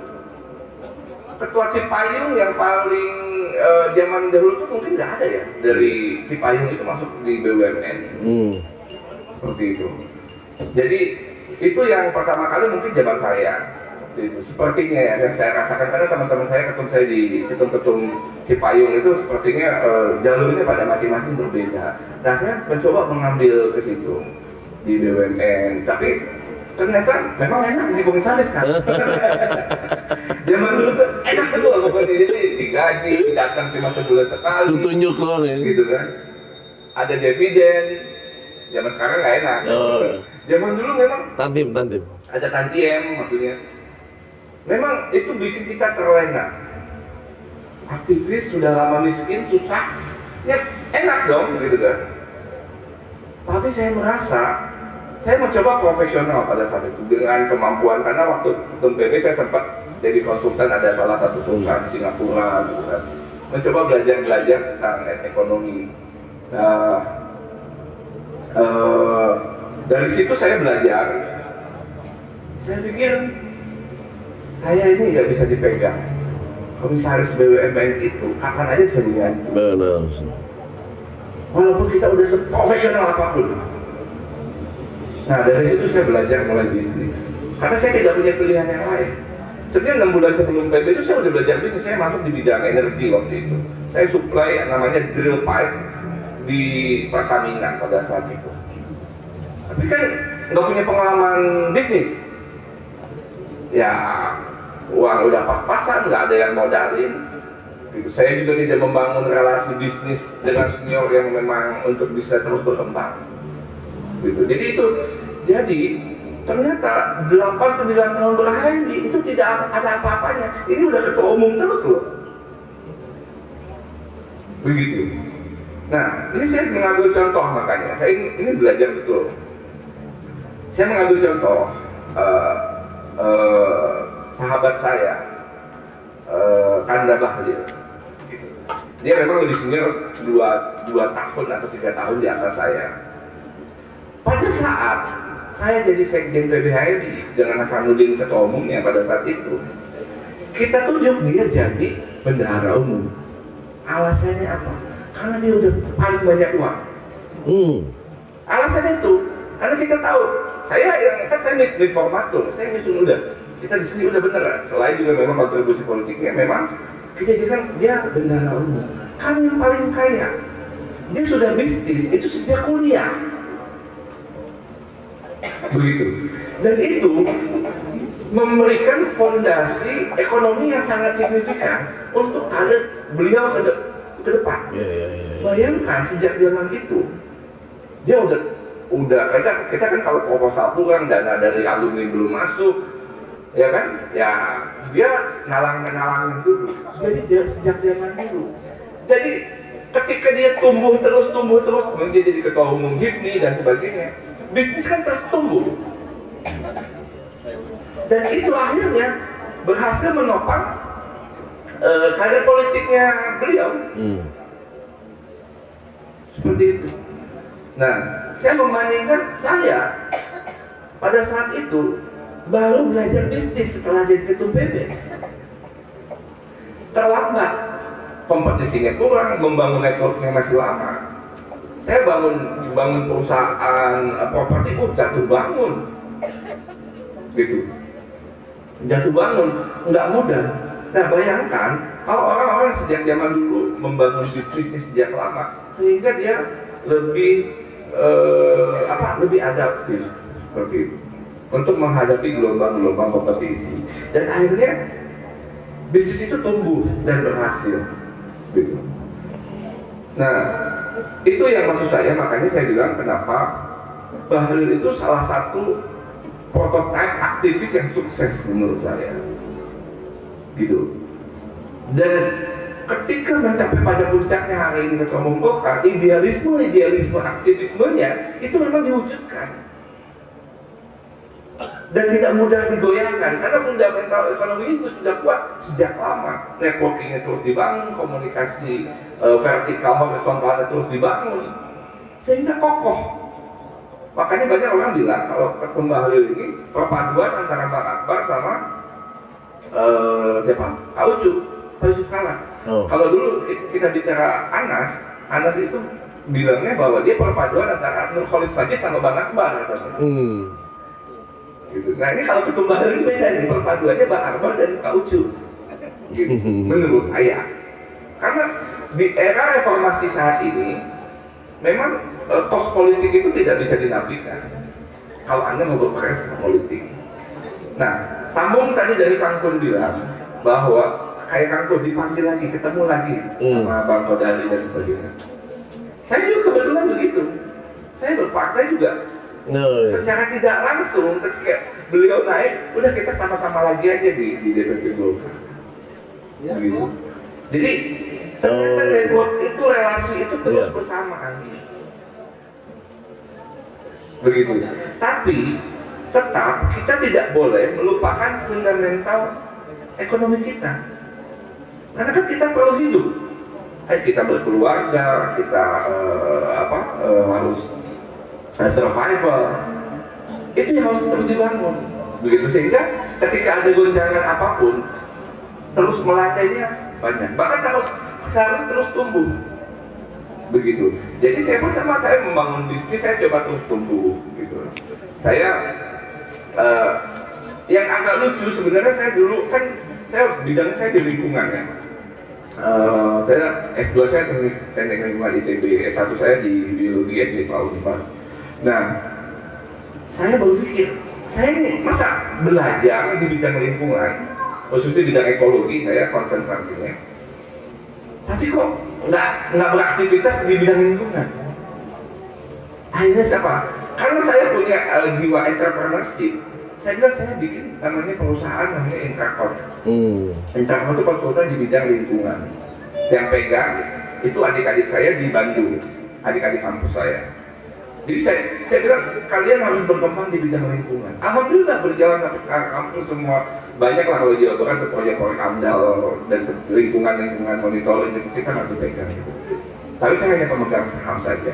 ketua Cipayung yang paling zaman dahulu itu mungkin nggak ada ya dari Cipayung itu masuk di BUMN seperti itu. Jadi itu yang pertama kali mungkin zaman saya itu sepertinya ya yang saya rasakan karena teman-teman saya ketum saya di ketum Cipayung itu sepertinya jalurnya pada masing-masing berbeda. Nah saya mencoba mengambil ke situ di BUMN tapi ternyata memang enak jadi komisaris kan. Zaman dulu tuh enak betul pokoknya jadi digaji, datang cuma sebulan sekali. Tunjuk loh nih. Gitu kan. Ada dividen. Zaman sekarang nggak enak. Zaman dulu memang Tantim. ada tantiem maksudnya. Memang itu bikin kita terlena. Aktivis sudah lama miskin, susah, ya enak dong gitu kan. Tapi saya merasa saya mencoba profesional pada saat itu dengan kemampuan karena waktu ketum PB saya sempat jadi konsultan ada salah satu perusahaan di Singapura gitu kan. Mencoba belajar tentang ekonomi. Nah, dari situ saya belajar. Saya pikir saya ini nggak bisa dipegang. Komisaris BUMN itu kapan aja bisa diganti. Benar. Walaupun kita udah seprofesional apapun. Nah dari situ saya belajar mulai bisnis. Karena saya tidak punya pilihan yang lain. Sebenarnya 6 bulan sebelum PB itu saya udah belajar bisnis. Saya masuk di bidang energi waktu itu. Saya supply namanya drill pipe di Pertamina pada saat itu. Tapi kan nggak punya pengalaman bisnis. Ya uang udah pas-pasan, nggak ada yang modalin. Gitu. Saya juga tidak membangun relasi bisnis dengan senior yang memang untuk bisa terus berkembang. Gitu. Jadi ternyata 8-9 tahun berakhir itu tidak ada apa-apanya. Ini udah ketua umum terus loh. Begitu. Nah, ini saya mengambil contoh makanya. Saya ini belajar betul. Saya mengambil contoh sahabat saya, Kanda Bahlil. Gitu. Dia memang lebih senior 2 tahun atau 3 tahun di atas saya. Pada saat saya jadi sekjen PBHRI dengan Hasanuddin ketua umumnya pada saat itu, kita tunjuk dia jadi bendahara umum. Alasannya apa? Karena dia udah paling banyak uang. Alasannya itu, karena kita tahu, saya mid formatur, saya nyusun udah. Kita di sini udah beneran. Selain juga memang kontribusi politiknya, memang kita jadikan dia bendahara umum. Karena yang paling kaya, dia sudah bisnis itu sejak kuliah. Begitu. Dan itu memberikan fondasi ekonomi yang sangat signifikan untuk karir beliau ke depan. Bayangkan sejak zaman itu dia udah kita kan kalau proposal kurang, dana dari alumni belum masuk, ya kan? Ya dia ngalang-ngalangin dulu. Jadi dia sejak zaman dulu. Jadi ketika dia tumbuh terus menjadi ketua umum HIPMI dan sebagainya, bisnis kan terus tumbuh. Dan itu akhirnya berhasil menopang karir politiknya beliau. Seperti itu. Nah, saya membandingkan saya pada saat itu baru belajar bisnis setelah jadi ketum PB. Terlambat, kompetisinya kurang, membangun networknya masih lama. Saya bangun perusahaan properti, jatuh bangun, gitu. Jatuh bangun, nggak mudah. Nah bayangkan kalau orang-orang sejak zaman dulu membangun bisnisnya sejak lama, sehingga dia lebih lebih adaptif seperti itu untuk menghadapi gelombang-gelombang kompetisi, dan akhirnya bisnis itu tumbuh dan berhasil, gitu. Nah itu yang maksud saya, makanya saya bilang kenapa Bahlil itu salah satu prototipe aktivis yang sukses menurut saya, gitu. Dan ketika mencapai pada puncaknya hari ini ketua umum Golkar, idealisme aktivismenya itu memang diwujudkan dan tidak mudah digoyahkan karena fundamental ekonomi itu sudah kuat sejak lama. Networkingnya terus dibangun, komunikasi vertikal horizontalnya terus dibangun sehingga kokoh. Makanya banyak orang bilang kalau Ketum Bahlil ini perpaduan antara Bang Akbar sama siapa? Pak Yusuf Kalla. Kalau dulu kita bicara Anas itu bilangnya bahwa dia perpaduan antara Nur Khalis Majid sama Bang Akbar katanya. Gitu. Nah ini kalau Ketum Bahlil beda nih, perpaduannya Bang Akbar dan Pak Ucu. Gitu. Menurut saya, karena di era reformasi saat ini memang kos politik itu tidak bisa dinafikan kalau Anda mau berprestasi politik. Nah, sambung tadi dari Kang Kun bilang bahwa kayak Kang Kun dipanggil lagi, ketemu lagi sama Bang Kodari dan sebagainya. Saya juga kebetulan begitu. Saya berpartai juga. Secara tidak langsung ketika beliau naik, udah kita sama-sama lagi aja di DPP Golkar. Gitu. Jadi ternyata network itu, relasi itu terus bersamaan. Begitu. Tapi tetap kita tidak boleh melupakan fundamental ekonomi kita. Karena kan kita perlu hidup. Kita berkeluarga, kita harus survival. Itu yang harus terus dibangun. Begitu, sehingga ketika ada goncangan apapun, terus melandainya banyak. Bahkan harus terus tumbuh. Begitu. Jadi saya pun sama, saya membangun bisnis, saya coba terus tumbuh. Gitu. Saya yang agak lucu sebenarnya, saya dulu kan bidang saya di lingkungan ya. Saya S2 saya teknik lingkungan ITB, S1 saya di biologi FD Pak. Nah, saya berpikir, saya ini masa belajar di bidang lingkungan, khususnya bidang ekologi, saya konsentrasinya, tapi kok nggak beraktivitas di bidang lingkungan. Akhirnya siapa? Karena saya punya jiwa entrepreneurship, saya bilang saya bikin namanya perusahaan namanya Intrakon. Intrakon itu konsultan di bidang lingkungan. Yang pegang itu adik-adik saya di Bandung, adik-adik kampus saya. Jadi saya bilang kalian harus berkembang di bidang lingkungan. Alhamdulillah berjalan sampai sekarang, kampus semua banyak lah kalau di Jawa Barat proyek-proyek AMDAL dan lingkungan monitoring itu kita masih pegang. Tapi saya hanya pemegang saham saja.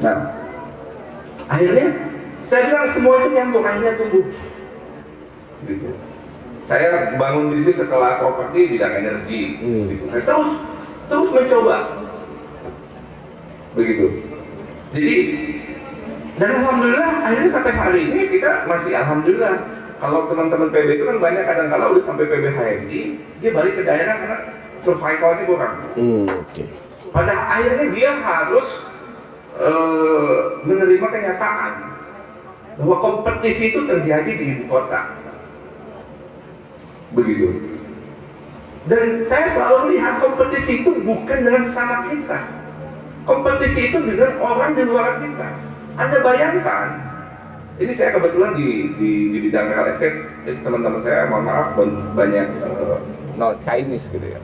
Nah, akhirnya saya bilang semua itu nyambung, akhirnya tumbuh. Gitu. Saya bangun bisnis setelah properti bidang energi, gitu. Nah, terus mencoba, begitu. Jadi, dan alhamdulillah akhirnya sampai hari ini kita masih alhamdulillah. Kalau teman-teman PB itu kan banyak kadang-kala udah sampai PB HMI, dia balik ke daerah karena survivalnya kurang. Pada akhirnya dia harus menerima kenyataan bahwa kompetisi itu terjadi di ibu kota. Begitu. Dan saya selalu lihat kompetisi itu bukan dengan sesama kita. Kompetisi itu dengan orang di luar kita. Anda bayangkan Ini saya kebetulan di bidang real estate, jadi teman-teman saya mohon maaf banyak non Chinese gitu ya.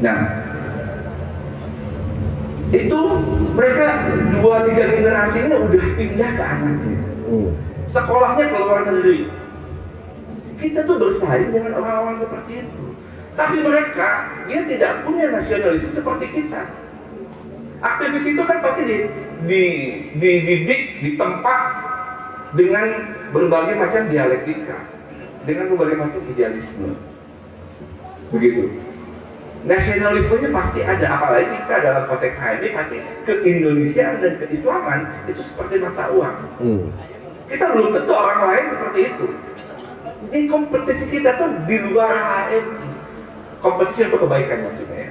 Nah, itu mereka 2-3 generasi ini udah pindah ke anaknya. Sekolahnya ke luar negeri. Kita tuh bersaing dengan orang-orang seperti itu. Tapi mereka, dia tidak punya nasionalisme seperti kita. Aktivis itu kan pasti dididik, ditempa dengan berbagai macam dialektika, dengan berbagai macam idealisme. Begitu. Nasionalismenya pasti ada, apalagi kita dalam konteks HMI pasti ke-Indonesiaan dan keislaman itu seperti mata uang. Kita belum tentu orang lain seperti itu. Jadi kompetisi kita tuh di luar HMI, kompetisi untuk kebaikan maksudnya ya.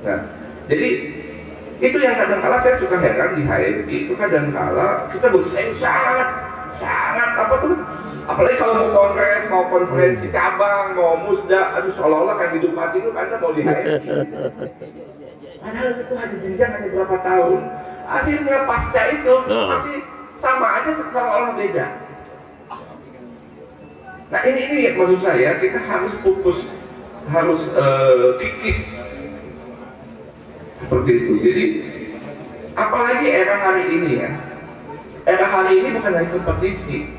Nah, jadi itu yang kadang-kala saya suka heran di HMI itu kadang-kala kita bersaing sangat apa tuh, apalagi kalau mau kongres, mau konferensi cabang, mau musda, aduh seolah-olah kan hidup mati itu Anda mau di HMI. Padahal itu hanya jenjang hanya berapa tahun. Akhirnya pasca itu masih sama aja seolah-olah beda. Nah ini ya, maksud saya kita harus fokus, harus kikis seperti itu. Jadi apalagi era hari ini ya, era hari ini bukan lagi kompetisi,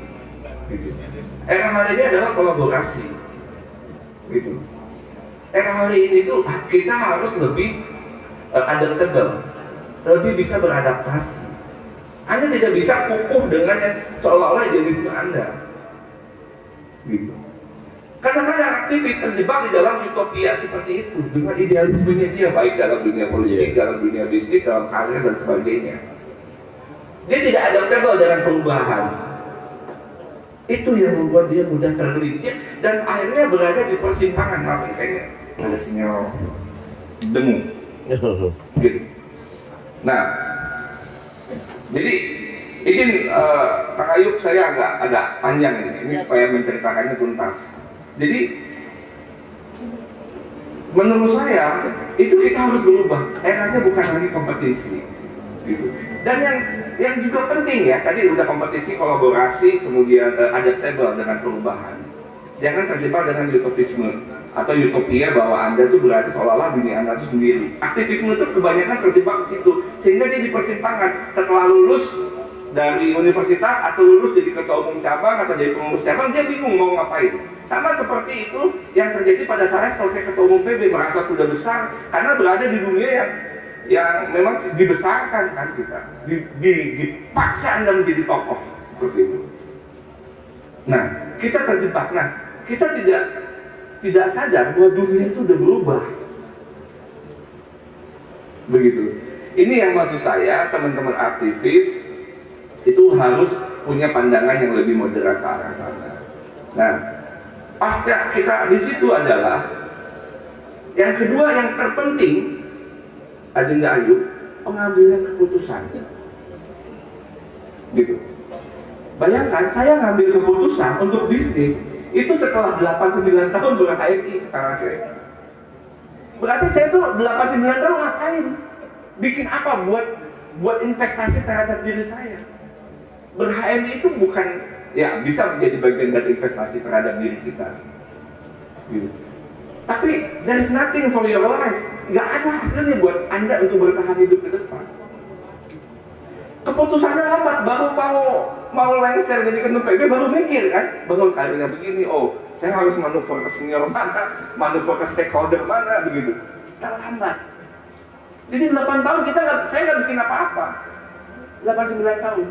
gitu. Era hari ini adalah kolaborasi, gitu. Era hari ini tuh kita harus lebih adaptable, lebih bisa beradaptasi. Anda tidak bisa kukuh dengan yang seolah-olah idealisme Anda, gitu. Kadang-kadang aktivis terjebak di dalam utopia seperti itu dengan idealismenya dia, baik dalam dunia politik, dalam dunia bisnis, dalam karir dan sebagainya. Dia tidak adaptable dengan perubahan. Itu yang membuat dia mudah tergelincir dan akhirnya berada di persimpangan. Maaf, kayaknya ada sinyal dengung. Gitu. Nah, jadi izin Kang Ayub, saya agak panjang ini supaya menceritakannya tuntas. Jadi menurut saya itu kita harus berubah. Eranya bukan lagi kompetisi, gitu. Dan yang juga penting ya, tadi udah kompetisi, kolaborasi, kemudian adaptable dengan perubahan. Jangan terjebak dengan utopisme atau utopia bahwa Anda tuh berarti seolah-olah dunia Anda itu sendiri. Aktivisme itu kebanyakan terjebak di situ, sehingga dia di persimpangan. Setelah lulus dari universitas atau lulus jadi ketua umum cabang atau jadi pengurus cabang, dia bingung mau ngapain. Sama seperti itu yang terjadi pada saya selesai ketua umum PB, merasa sudah besar karena berada di dunia yang memang dibesarkan kan kita, dipaksa Anda menjadi tokoh seperti itu. Nah, kita terjebak. Nah, kita tidak sadar bahwa dunia itu udah berubah. Begitu. Ini yang maksud saya, teman-teman aktivis itu harus punya pandangan yang lebih moderat ke arah sana. Nah, pasca kita di situ adalah yang kedua yang terpenting, Adinda Ayub, pengambilan keputusan. Gitu. Bayangkan saya ngambil keputusan untuk bisnis itu setelah 8-9 tahun ber-HMI sekarang saya. Berarti saya tuh 8-9 tahun ngapain? Bikin apa buat investasi terhadap diri saya? Ber-HMI itu bukan, ya bisa menjadi bagian dari investasi terhadap diri kita, gitu. Tapi there's nothing for your life, nggak ada hasilnya buat Anda untuk bertahan hidup ke depan. Keputusannya lambat, baru mau lengser jadi ketum PB baru mikir kan, bangun karirnya begini, oh saya harus manuver ke senior mana, manuver ke stakeholder mana, begitu. Terlambat. Jadi 8 tahun saya nggak bikin apa-apa. 8-9 tahun.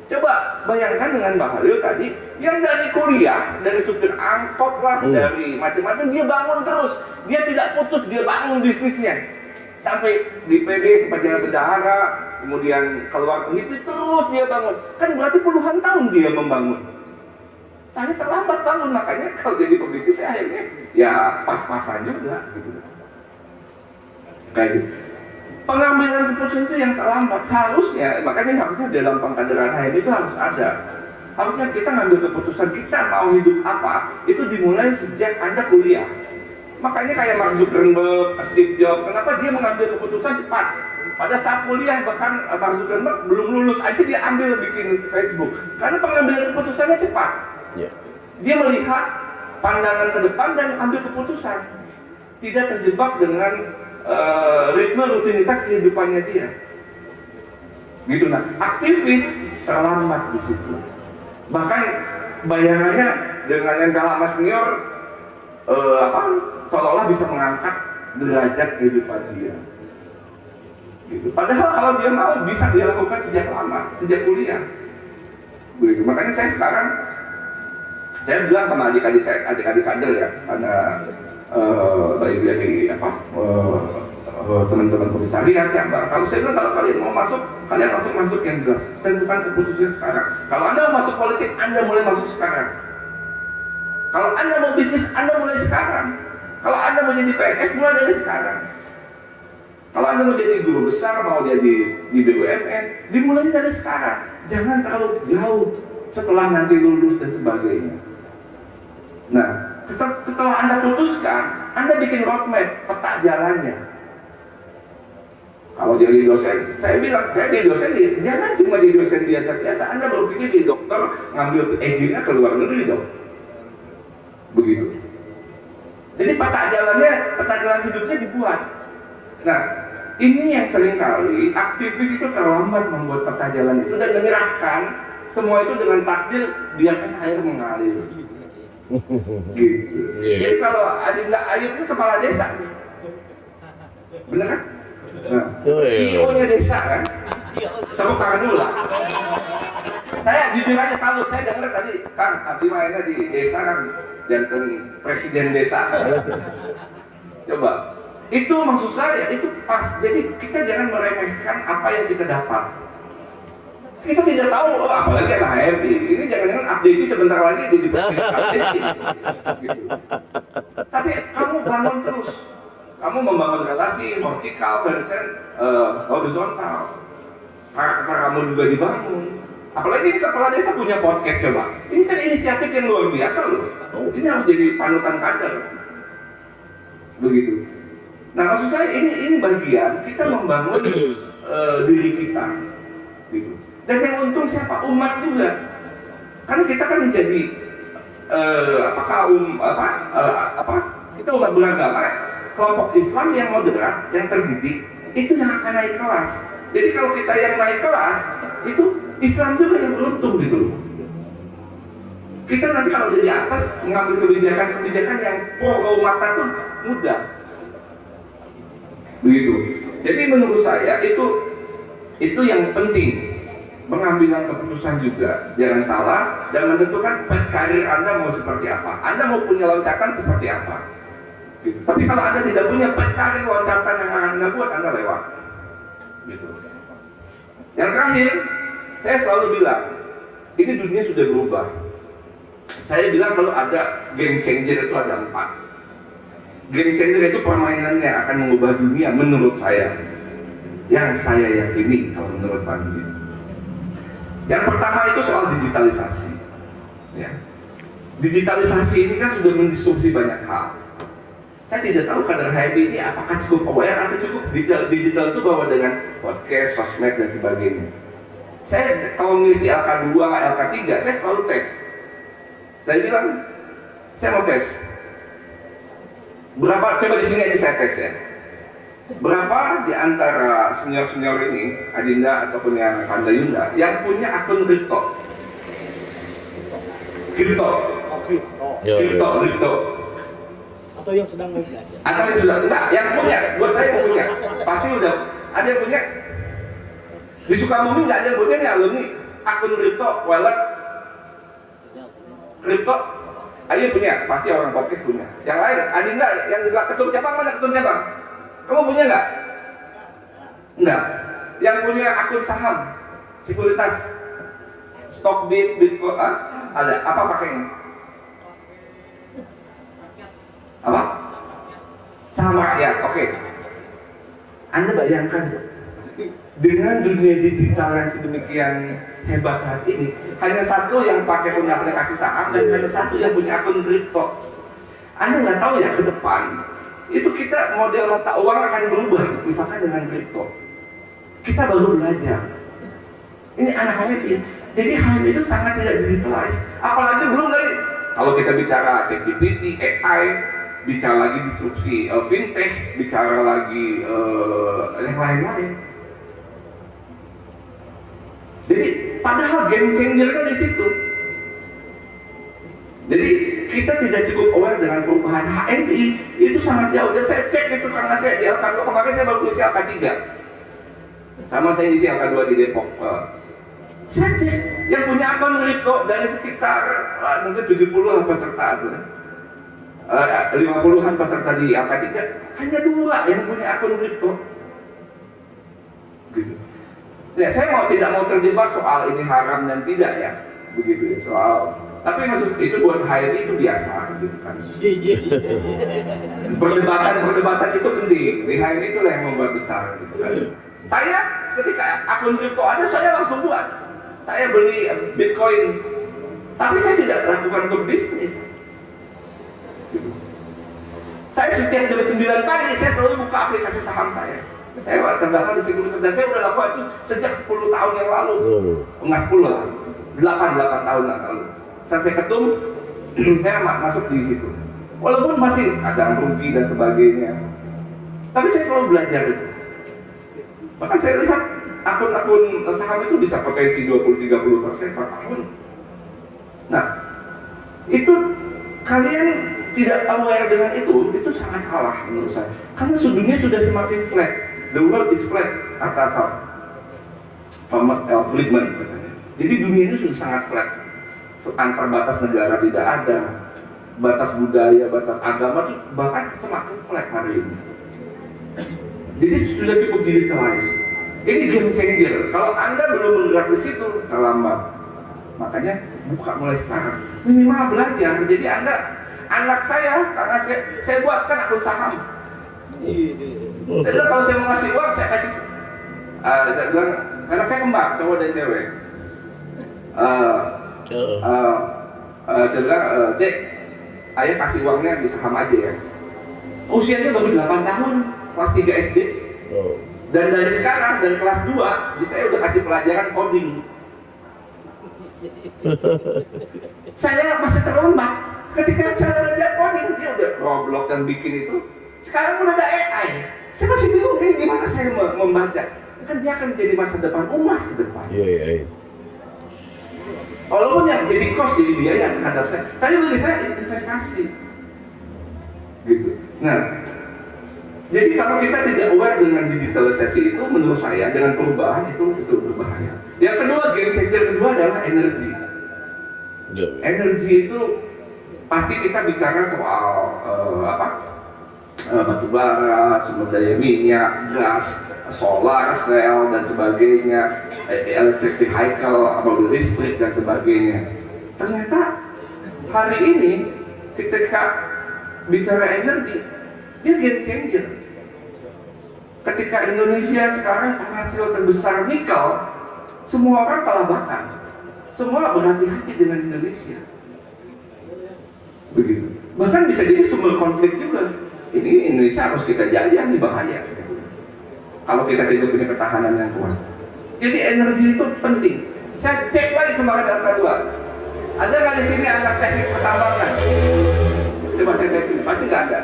Coba bayangkan dengan Mbak Halil tadi, yang dari kuliah, dari supir angkot lah, dari macam-macam, dia bangun terus. Dia tidak putus, dia bangun bisnisnya. Sampai di PD sempat jadi bendahara, kemudian keluar ke HIPI, terus dia bangun. Kan berarti puluhan tahun dia membangun. Saya terlambat bangun, makanya kalau jadi pebisnis saya akhirnya ya pas-pasan juga. Gitu. Kayak gitu. Pengambilan keputusan itu yang terlambat, harusnya, makanya harusnya dalam pengkaderan HMI itu harus ada. Harusnya kita ngambil keputusan kita mau hidup apa, itu dimulai sejak Anda kuliah. Makanya kayak Mark Zuckerberg, Steve Jobs, kenapa dia mengambil keputusan cepat? Pada saat kuliah bahkan Mark Zuckerberg belum lulus aja dia ambil bikin Facebook. Karena pengambilan keputusannya cepat. Ya. Dia melihat pandangan ke depan dan ambil keputusan. Tidak terjebak dengan ritme rutinitas kehidupannya dia. Gitu. Nah, aktivis terlambat di situ. Bahkan bayangannya dengan yang lama senior seolah-olah bisa mengangkat derajat kehidupan dia. Gitu. Padahal kalau dia mau bisa dia lakukan sejak lama, sejak kuliah. Begitu. Makanya saya bilang sama adik-adik kader ya, ada dari teman-teman komisariat ya, kalau saya bilang kalau kalian mau masuk, kalian langsung masuk yang jelas, tentukan keputusannya sekarang. Kalau Anda mau masuk politik, Anda mulai masuk sekarang. Kalau Anda mau bisnis, Anda mulai sekarang. Kalau Anda mau jadi PNS, mulai dari sekarang. Kalau Anda mau jadi guru besar, mau jadi di BUMN, dimulai dari sekarang. Jangan terlalu jauh setelah nanti lulus dan sebagainya. Nah, setelah Anda putuskan, Anda bikin roadmap, peta jalannya. Kalau jadi dosen, saya bilang, saya jadi dosen, jangan cuma jadi dosen biasa-biasa. Anda berpikir jadi dokter, ngambil PhD-nya ke luar negeri dong. Begitu. Jadi peta jalan hidupnya dibuat. Nah, ini yang seringkali aktivis itu terlambat membuat peta jalan itu dan menyerahkan semua itu dengan takdir biarkan air mengalir. Gitu. Jadi kalau Adinda Ayub itu kepala desa nih, bener kan? Nah, CEO-nya desa kan? Tepuk tangan dulu lah. Saya jujur aja salut, saya dengar tadi Kang Abdi mainnya di desa kan, jantan presiden desa. Coba, itu maksud saya itu pas. Jadi kita jangan meremehkan apa yang kita dapat. Kita tidak tahu, apalagi anak HMI. Ini jangan-jangan abdesi sebentar lagi jadi presiden abdesi. Gitu. Tapi kamu bangun terus. Kamu membangun relasi vertikal versus horizontal. Karakter kamu juga dibangun. Apalagi ini kepala desa punya podcast coba. Ini kan inisiatif yang luar biasa loh. Ini harus jadi panutan kader. Begitu. Nah maksud saya ini bagian kita membangun diri kita. Gitu. Dan yang untung siapa? Umat juga. Karena kita kan menjadi kita umat beragama, kelompok Islam yang moderat, yang terdidik, itu yang akan naik kelas. Jadi kalau kita yang naik kelas, itu Islam juga yang beruntung gitu loh. Kita nanti kalau di atas mengambil kebijakan-kebijakan yang pro keumatan itu mudah. Begitu. Jadi menurut saya itu yang penting. Pengambilan keputusan juga, jangan salah dan menentukan karir Anda mau seperti apa. Anda mau punya loncatan seperti apa. Gitu. Tapi kalau Anda tidak punya karir loncatan yang akan Anda buat, Anda lewat. Gitu. Yang terakhir, saya selalu bilang, ini dunia sudah berubah. Saya bilang kalau ada game changer itu ada 4. Game changer itu permainan yang akan mengubah dunia menurut saya. Yang saya yakini kalau menurut Pak Didi. Yang pertama itu soal digitalisasi. Ya. Digitalisasi ini kan sudah mendisrupsi banyak hal. Saya tidak tahu kader HMI ini apakah cukup aware atau cukup digital itu bahwa dengan podcast, sosmed dan sebagainya. Saya kalau ngisi LK2, LK3, saya selalu tes. Saya bilang, saya mau tes. Berapa, coba di sini aja saya tes ya. Berapa di antara senior-senior ini, Adinda ataupun yang Kanda Yunda, yang punya akun kripto? Kripto. Atau yang sedang mau belajar. Atau yang sudah enggak, yang punya, buat saya yang punya. Pasti udah, ada yang punya. Di Sukabumi nggak ada yang punya nih alumni akun kripto, wallet. Kripto, ayo punya, pasti orang podcast punya. Yang lain, Adinda yang di belakang ketum cabang mana ketum cabang? Kamu punya nggak? Enggak. Yang punya akun saham, sekuritas, stok Bitcoin, ada. Apa pakainya? Apa? Saham rakyat. Oke. Anda bayangkan dengan dunia digital yang sedemikian hebat saat ini, hanya satu yang punya aplikasi saham dan hanya satu yang punya akun kripto. Anda nggak tahu ya ke depan itu kita model mata uang akan berubah, misalkan dengan kripto. Kita baru belajar. Ini anak HMI. Jadi HMI itu sangat tidak digitalized. Apalagi belum lagi kalau kita bicara ChatGPT, AI, bicara lagi disrupsi fintech, bicara lagi yang lain-lain. Jadi padahal game changer kan di situ. Jadi kita tidak cukup aware dengan perubahan HMI itu sangat jauh. Dan saya cek itu karena saya di LK2, kemarin saya baru isi LK3 sama saya isi LK2 di Depok. Saya cek yang punya akun kripto dari sekitar mungkin 70 peserta itu, 50-an peserta di LK3, hanya 2 yang punya akun kripto. Gitu. Ya, saya tidak mau terjebak soal ini haram dan tidak ya, begitu ya soal. Tapi maksud itu buat HMI itu biasa, gitu kan. Perdebatan itu penting. Di HMI itu yang membuat besar, gitu kan. Saya ketika akun kripto ada, saya langsung buat. Saya beli Bitcoin, tapi saya tidak lakukan untuk bisnis. Gitu. Saya setiap jam 9 pagi saya selalu buka aplikasi saham saya. Saya terdaftar di Sekuritas dan saya udah lakukan itu sejak 10 tahun yang lalu. Enggak 10 lah, 8 tahun yang lalu. Saat saya ketum, saya masuk di situ. Walaupun masih kadang rugi dan sebagainya, tapi saya selalu belajar itu. Bahkan saya lihat akun-akun saham itu bisa potensi 20-30% per tahun. Nah, itu kalian tidak aware dengan itu sangat salah menurut saya. Karena dunia sudah semakin flat. The world is flat, kata Thomas L. Friedman katanya. Jadi dunia ini sudah sangat flat. Antar batas negara tidak ada, batas budaya, batas agama itu bahkan semakin flat hari ini. Jadi sudah cukup digitalized. Ini game changer. Kalau Anda belum bergerak di situ, terlambat. Makanya buka mulai sekarang. Minimal belajar. Jadi anak saya, karena saya buatkan akun saham. Saya bilang kalau saya mau ngasih uang, saya kasih. Saya bilang, karena saya kembar, cowok dan cewek. Saya bilang, Dek, ayah kasih uangnya di saham aja ya. Usianya baru 8 tahun, kelas 3 SD. Dan dari sekarang, dari kelas 2, saya udah kasih pelajaran coding. Saya masih terlambat. Ketika saya belajar coding, dia udah Roblox dan bikin itu. Sekarang udah ada AI. Saya masih bingung, ini gimana saya membaca. Kan dia akan menjadi masa depan umat ke depan. Walaupun yang jadi cost, jadi biaya terhadap saya. Tapi bagi saya investasi. Gitu. Nah, jadi kalau kita tidak aware dengan digitalisasi itu, menurut saya dengan perubahan itu berbahaya. Yang kedua, game changer kedua adalah energi. Energi itu pasti kita bicara soal batu bara, sumber daya minyak, gas, solar cell dan sebagainya, electric vehicle, mobil listrik dan sebagainya. Ternyata hari ini ketika bicara energi, dia game changer. Ketika Indonesia sekarang penghasil terbesar nikel, semua orang kelabatan. Semua berhati-hati dengan Indonesia. Begitu. Bahkan bisa jadi sumber konflik juga. Ini Indonesia harus kita jajah, ini bahaya. Kalau kita tidak punya ketahanan yang kuat. Jadi energi itu penting. Saya cek lagi kemarin LK2. Ada nggak di sini anak teknik pertambangan? Coba saya cek sini, pasti nggak ada.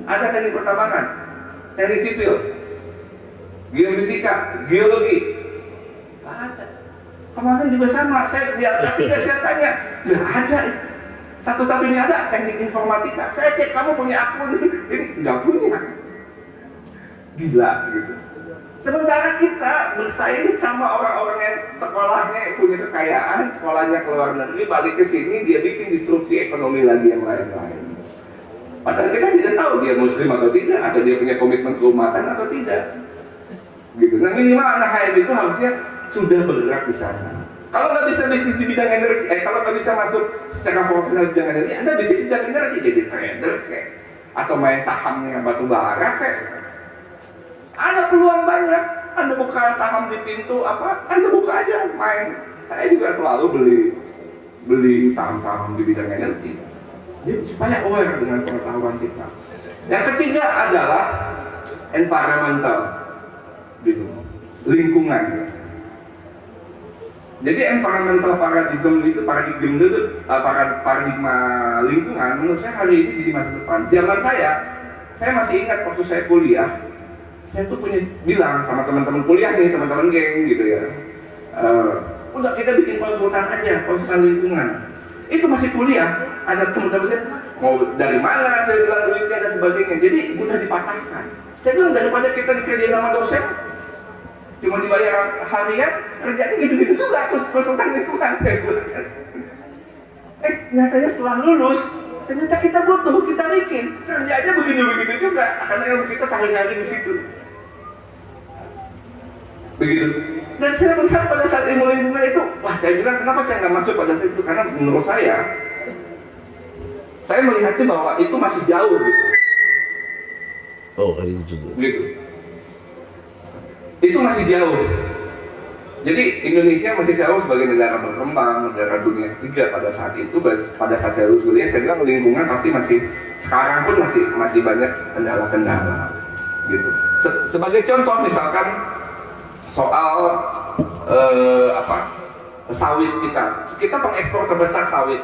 Ada teknik pertambangan, teknik sipil, geofisika, geologi. Ada. Kemarin juga sama. Saya di LK3 saya tanya, nggak ada. Satu-satunya ada teknik informatika. Saya cek kamu punya akun, ini nggak punya. Gila gitu. Sementara kita bersaing sama orang-orang yang sekolahnya punya kekayaan, sekolahnya ke luar negeri, balik ke sini dia bikin disrupsi ekonomi lagi yang lain-lain. Padahal kita tidak tahu dia muslim atau tidak, atau dia punya komitmen keumatan atau tidak. Gitu. Nah minimal anak HM itu harusnya sudah bergerak di sana. Kalau nggak bisa bisnis di bidang energi, kalau nggak bisa masuk secara profesional di bidang energi, Anda bisnis di bidang energi jadi trader kayak, atau main sahamnya batu bara kayak. Ada peluang banyak. Anda buka saham di pintu apa? Anda buka aja main. Saya juga selalu beli saham-saham di bidang energi. Jadi supaya aware dengan pengetahuan kita. Yang ketiga adalah environmental, gitu. lingkungan. Jadi environmental paradigm itu paradigma lingkungan menurut saya hari ini jadi masa depan. Zaman saya masih ingat waktu saya kuliah, saya tuh bilang sama teman-teman kuliah nih, teman-teman geng gitu ya. Udah kita bikin konsultan aja, konsultan lingkungan. Itu masih kuliah, ada teman-teman saya mau dari mana, saya bilang duitnya dan sebagainya. Jadi udah dipatahkan. Saya bilang daripada kita dikerjain sama dosen, cuma dibayar harian, kerjanya gitu-gitu juga, konsultan lingkungan saya bilang. Nyatanya setelah lulus, ternyata kita butuh, kita bikin kerjanya begini-begitu juga, karena yang kita sehari-hari di situ. Begitu. Dan saya melihat pada saat ilmu lingkungan itu, wah saya bilang kenapa saya nggak masuk pada saat itu? Karena menurut saya melihatnya bahwa itu masih jauh gitu. Oh, hari itu. Gitu. Itu masih jauh. Jadi Indonesia masih jauh sebagai negara berkembang, negara dunia ketiga pada saat itu. Pada saat saya lulus kuliah, saya bilang lingkungan pasti masih, sekarang pun masih banyak kendala-kendala. Gitu. Sebagai contoh misalkan soal sawit kita pengekspor terbesar sawit.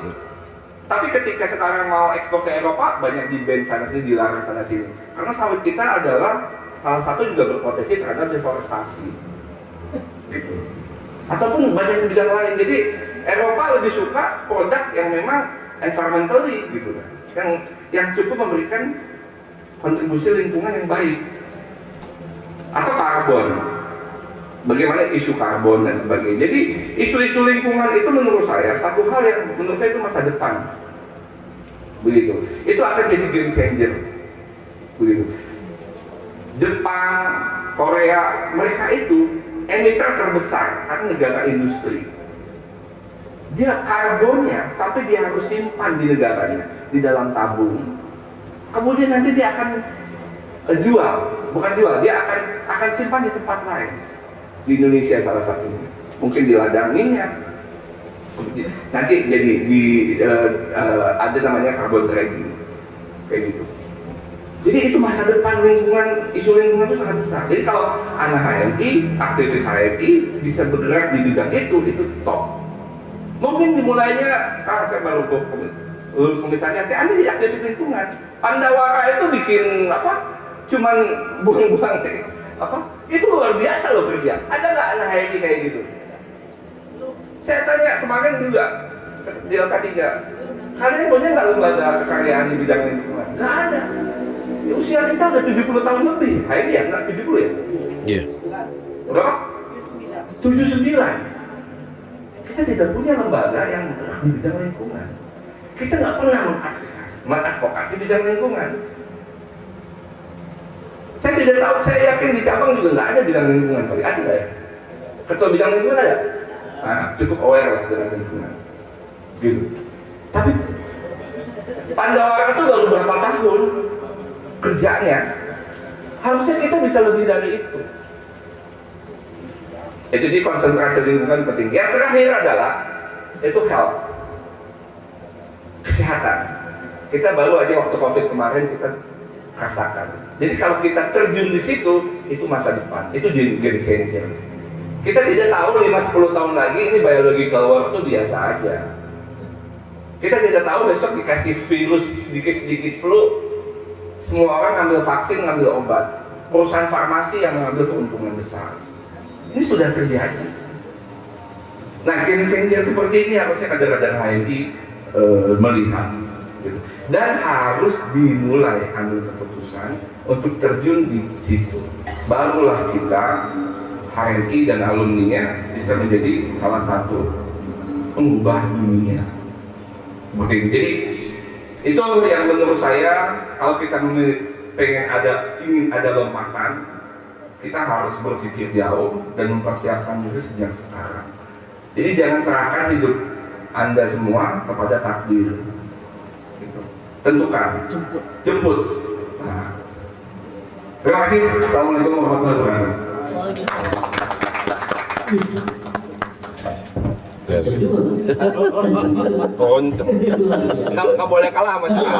Tapi ketika sekarang mau ekspor ke Eropa, banyak di-ban sana sini, dilarang sana sini. Karena sawit kita adalah salah satu juga berpotensi terhadap deforestasi. Gitu. Ataupun banyak bidang lain. Jadi Eropa lebih suka produk yang memang environmentally gitu, yang cukup memberikan kontribusi lingkungan yang baik. Atau karbon. Bagaimana isu karbon dan sebagainya. Jadi isu-isu lingkungan itu menurut saya satu hal yang menurut saya itu masa depan. Begitu. Itu akan jadi game changer. Begitu. Jepang, Korea, mereka itu emiter terbesar karena negara industri. Dia karbonnya sampai dia harus simpan di negaranya, di dalam tabung. Kemudian nanti dia akan dia akan simpan di tempat lain. Di Indonesia salah satunya, mungkin di ladang minyak, nanti jadi ada namanya carbon trading, kayak gitu. Jadi itu masa depan lingkungan, isu lingkungan itu sangat besar. Jadi kalau anak HMI, aktivis HMI bisa bergerak di bidang itu top. Mungkin dimulainya, kalau saya baru lulus komisaris, Anda jadi aktivis lingkungan. Pandawara itu bikin cuman buang-buang itu luar biasa loh kerja. Ada nggak anak HMI kayak gitu? Saya tanya kemarin juga di LK3, kalian punya nggak lembaga kekaryaan di bidang lingkungan? Nggak ada. Ya, usia kita udah 70 tahun lebih. HMI ya? Nggak 70 ya? Iya. Berapa? 79. Kita tidak punya lembaga yang bergerak di bidang lingkungan. Kita nggak pernah mengadvokasi bidang lingkungan. Saya tidak tahu, saya yakin di cabang juga nggak ada bidang lingkungan kali. Ada nggak ya? Ketua bidang lingkungan ada? Nah, cukup aware lah dengan lingkungan. Gitu. Tapi Pandawara itu baru berapa tahun kerjanya, harusnya kita bisa lebih dari itu. Itu di konsentrasi lingkungan penting. Yang terakhir adalah itu health, kesehatan. Kita baru aja waktu COVID kemarin kita rasakan. Jadi kalau kita terjun di situ, itu masa depan, itu game changer. Kita tidak tahu 5-10 tahun lagi ini biological war itu biasa aja. Kita tidak tahu besok dikasih virus sedikit-sedikit flu, semua orang ngambil vaksin, ngambil obat. Perusahaan farmasi yang mengambil keuntungan besar. Ini sudah terjadi. Nah, game changer seperti ini harusnya kadang-kadang HMI melihat. Gitu. Dan harus dimulai ambil keputusan untuk terjun di situ. Barulah kita HMI dan alumninya bisa menjadi salah satu pengubah dunia. Jadi itu yang menurut saya kalau kita ingin ada lompatan, kita harus berpikir jauh dan mempersiapkan diri sejak sekarang. Jadi jangan serahkan hidup Anda semua kepada takdir. Gitu. Tentukan, jemput. Nah. Terima kasih. Assalamualaikum warahmatullahi wabarakatuh. Konceng. Nggak boleh kalah sama saya.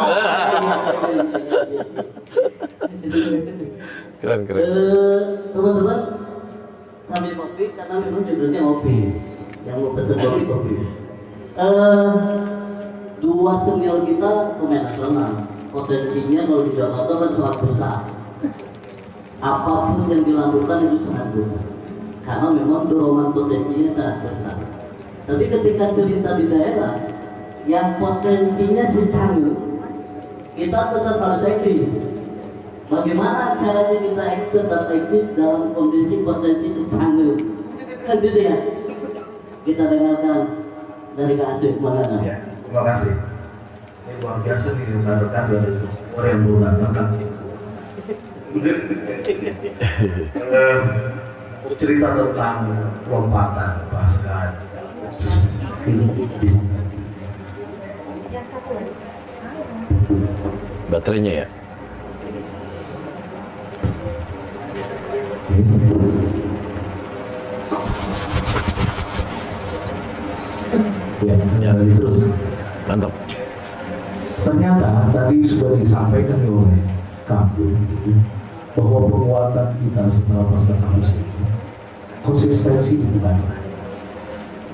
Keren. Teman-teman, sambil kopi karena memang judulnya kopi. Yang mau pesen kopi. Dua senior kita pemain nasional. Potensinya kalau di Jakarta kan sangat besar. Apapun yang dilakukan itu sangat besar. Karena memang dorongan potensinya sangat besar. Tapi ketika cerita di daerah yang potensinya secangguh, kita tetap harus eksis. Bagaimana caranya kita tetap eksis dalam kondisi potensi secangguh? Kan gitu ya? Kita dengarkan dari Kak Asif Maulana. Ya, terima kasih. Ini luar biasa nih rekan-rekan dari orang yang baru datang. Bercerita tentang lompatan pasca Baterainya ya. Ya, terus. Mantap. Ternyata tadi sudah disampaikan oleh Kamu bahwa penguatan kita setelah pasca kampus itu konsistensi bukan,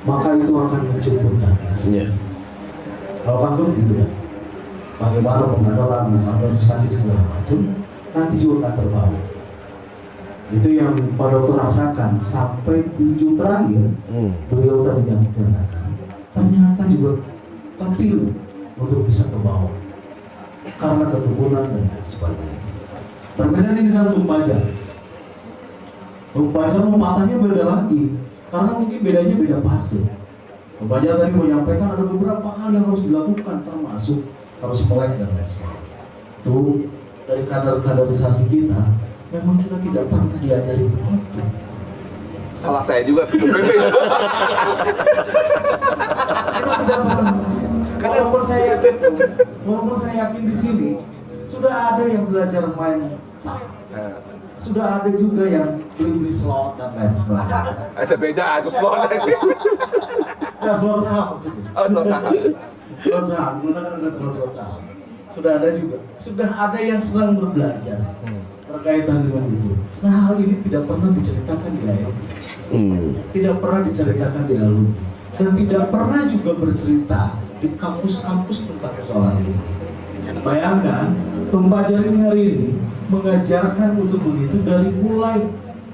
maka itu akan muncul potensi. Iya. Kalau Kamu gitu ya, bagaimana pengadalan, organisasi segala macam, nanti juga akan terbawa. Itu yang Pak Dokter rasakan sampai di ujung terakhir. Beliau tadi yang menyatakan ternyata juga terpilih untuk bisa ke bawah karena keturunan dan lain sebagainya. Perbedaan ini dengan Tumpajar. Tumpajar lompatannya beda lagi karena mungkin bedanya beda fase. Tumpajar tadi menyampaikan ada beberapa hal yang harus dilakukan, termasuk harus melek dan lain sebagainya. Itu dari kaderisasi kita, memang kita tidak pernah diajari begitu. Salah saya juga. Walaupun saya yakin di sini sudah ada yang belajar main saham, sudah ada juga yang beli slot dan lain sebagainya. Ada beda, itu slot. Nah, slot saham maksudnya. Oh, slot saham. Slot saham, menggunakan slot saham. Sudah ada juga, sudah ada yang sedang berbelajar berkaitan dengan itu. Nah, hal ini tidak pernah diceritakan di ALB, tidak pernah diceritakan di alumni, dan tidak pernah juga bercerita di kampus-kampus tentang persoalan ini. Bayangkan, Tumpajar ini hari ini mengajarkan untuk begitu dari mulai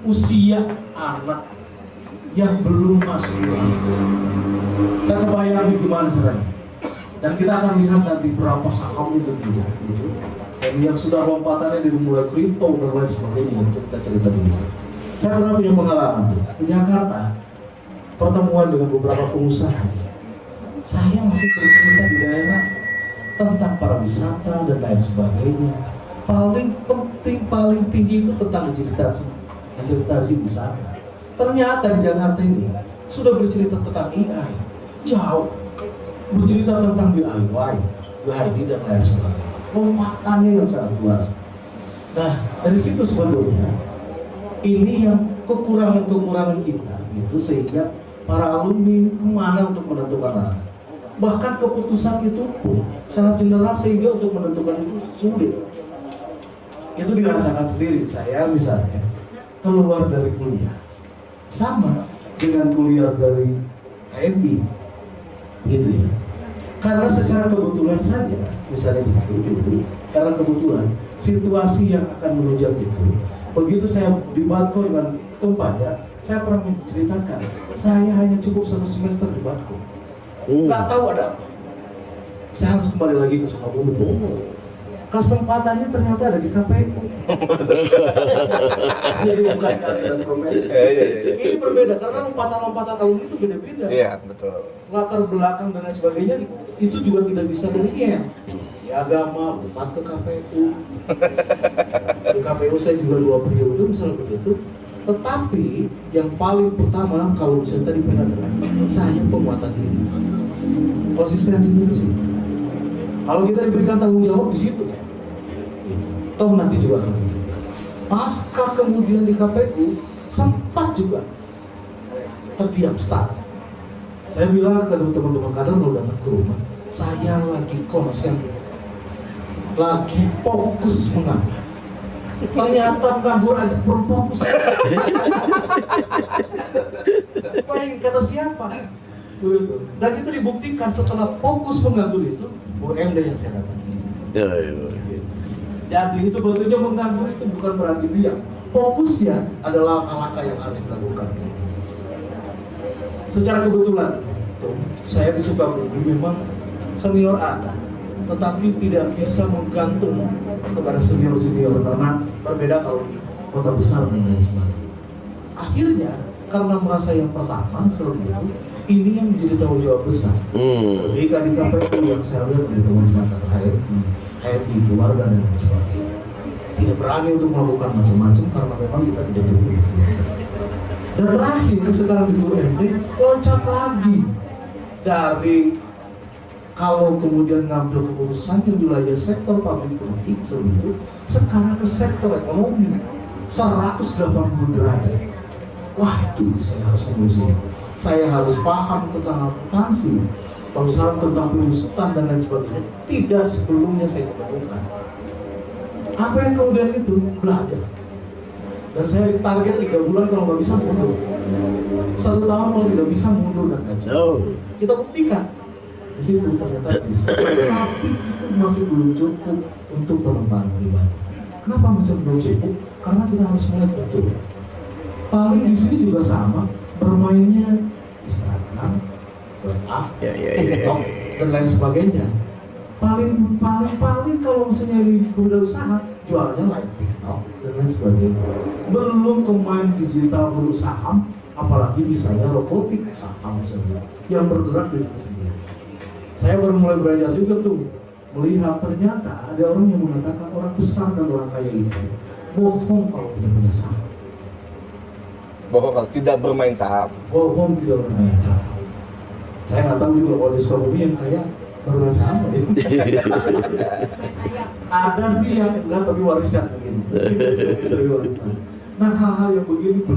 usia anak yang belum masuk kelas. Saya kebayang gimana caranya. Dan kita akan lihat nanti berapa saham itu juga, gitu. Dan yang sudah lompatannya dari mulai kripto dan lain sebagainya, cerita-cerita dulu. Saya pernah punya pengalaman di Jakarta, pertemuan dengan beberapa pengusaha. Saya masih bercerita di daerah tentang pariwisata dan lain sebagainya. Paling penting, paling tinggi itu tentang digitalisasi wisata. Ternyata di Jakarta ini sudah bercerita tentang AI, jauh bercerita tentang DIY, UID dan lain sebagainya. Lompatannya yang sangat luas. Nah, dari situ sebetulnya ini yang kekurangan-kekurangan kita, itu sehingga para alumni kemana untuk menentukan arah. Bahkan keputusan itu pun sangat general sehingga untuk menentukan itu sulit. Itu dirasakan sendiri. Saya misalnya keluar dari kuliah sama dengan kuliah dari KMI, gitu ya. Karena secara kebetulan saja, misalnya begitu, karena kebetulan situasi yang akan menunjang itu. Begitu saya di Batko dengan Tumpajar, saya pernah menceritakan, saya hanya cukup 1 semester di Batko. Nggak tahu ada apa. Saya harus kembali lagi ke Sukabumi. Kesempatannya ternyata ada di KPU. Jadi bukan keadaan profesi. Ini berbeda karena lompatan-lompatan alumni itu beda-beda. Iya, betul. Latar belakang dan lain sebagainya itu juga tidak bisa dilihat. Di agama, lompat ke KPU. Di KPU saya juga 2 periode misalnya begitu. Tetapi yang paling pertama kalau bisa tadi benar adalah saya penguatan diri. Konsistensi diri sih. Kalau kita diberikan tanggung jawab di situ, toh nanti juga akan. Pasca kemudian di KPU sempat juga terdiam start. Saya bilang ke teman-teman kader kalau datang ke rumah, saya lagi konsen, lagi fokus mengajar. Ternyata nganggur aja belum fokus. Bayangin kata siapa? Begitu. Dan itu dibuktikan setelah fokus menganggur itu, UMD yang saya dapat. Jadi sebetulnya menganggur itu bukan berarti diam. Fokusnya adalah langkah-langkah yang harus dilakukan. Secara kebetulan, saya di Sukabumi memang senior ada, tetapi tidak bisa menggantung kepada senior-senior karena berbeda kalau di kota besar dan lain sebagainya. Akhirnya karena merasa yang pertama seperti itu, ini yang menjadi tanggung jawab besar. Ketika di KPU yang saya lihat dari teman-teman HRD keluarga dan lain sebagainya, tidak berani untuk melakukan macam-macam karena memang kita tidak diperlukan. Dan terakhir sekarang di UMD loncat lagi dari kalau kemudian ngambil keputusan di wilayah sektor publik politik seperti itu, sekarang ke sektor ekonomi 180 derajat. Waduh, saya harus mengurusi. Saya harus paham tentang akuntansi, perusahaan tentang penyusutan dan lain sebagainya. Tidak sebelumnya saya ketemukan. Apa yang kemudian itu? Belajar. Dan saya ditarget 3 bulan kalau nggak bisa mundur. 1 tahun kalau tidak bisa mundur dan lain sebagainya. Kita buktikan. Di situ ternyata bisa. Tapi itu masih belum cukup untuk pengembangan pribadi. Kenapa masih belum cukup? Karena kita harus melihat betul. Paling di sini juga sama, bermainnya Instagram, WhatsApp, TikTok dan lain sebagainya. Paling kalau misalnya di usaha jualnya live TikTok dan lain sebagainya. Belum kemain digital berusaha, apalagi misalnya robotik saham misalnya yang bergerak di itu sendiri. Saya baru mulai belajar juga tuh melihat ternyata ada orang yang mengatakan orang besar dan orang kaya itu bohong kalau tidak punya saham. Bohong kalau tidak bermain saham. Bohong tidak bermain saham. Saya nggak tahu juga kalau di Sukabumi yang kaya bermain saham ya. Ada sih yang enggak tapi warisan begini. Dari warisan. Nah hal-hal yang begini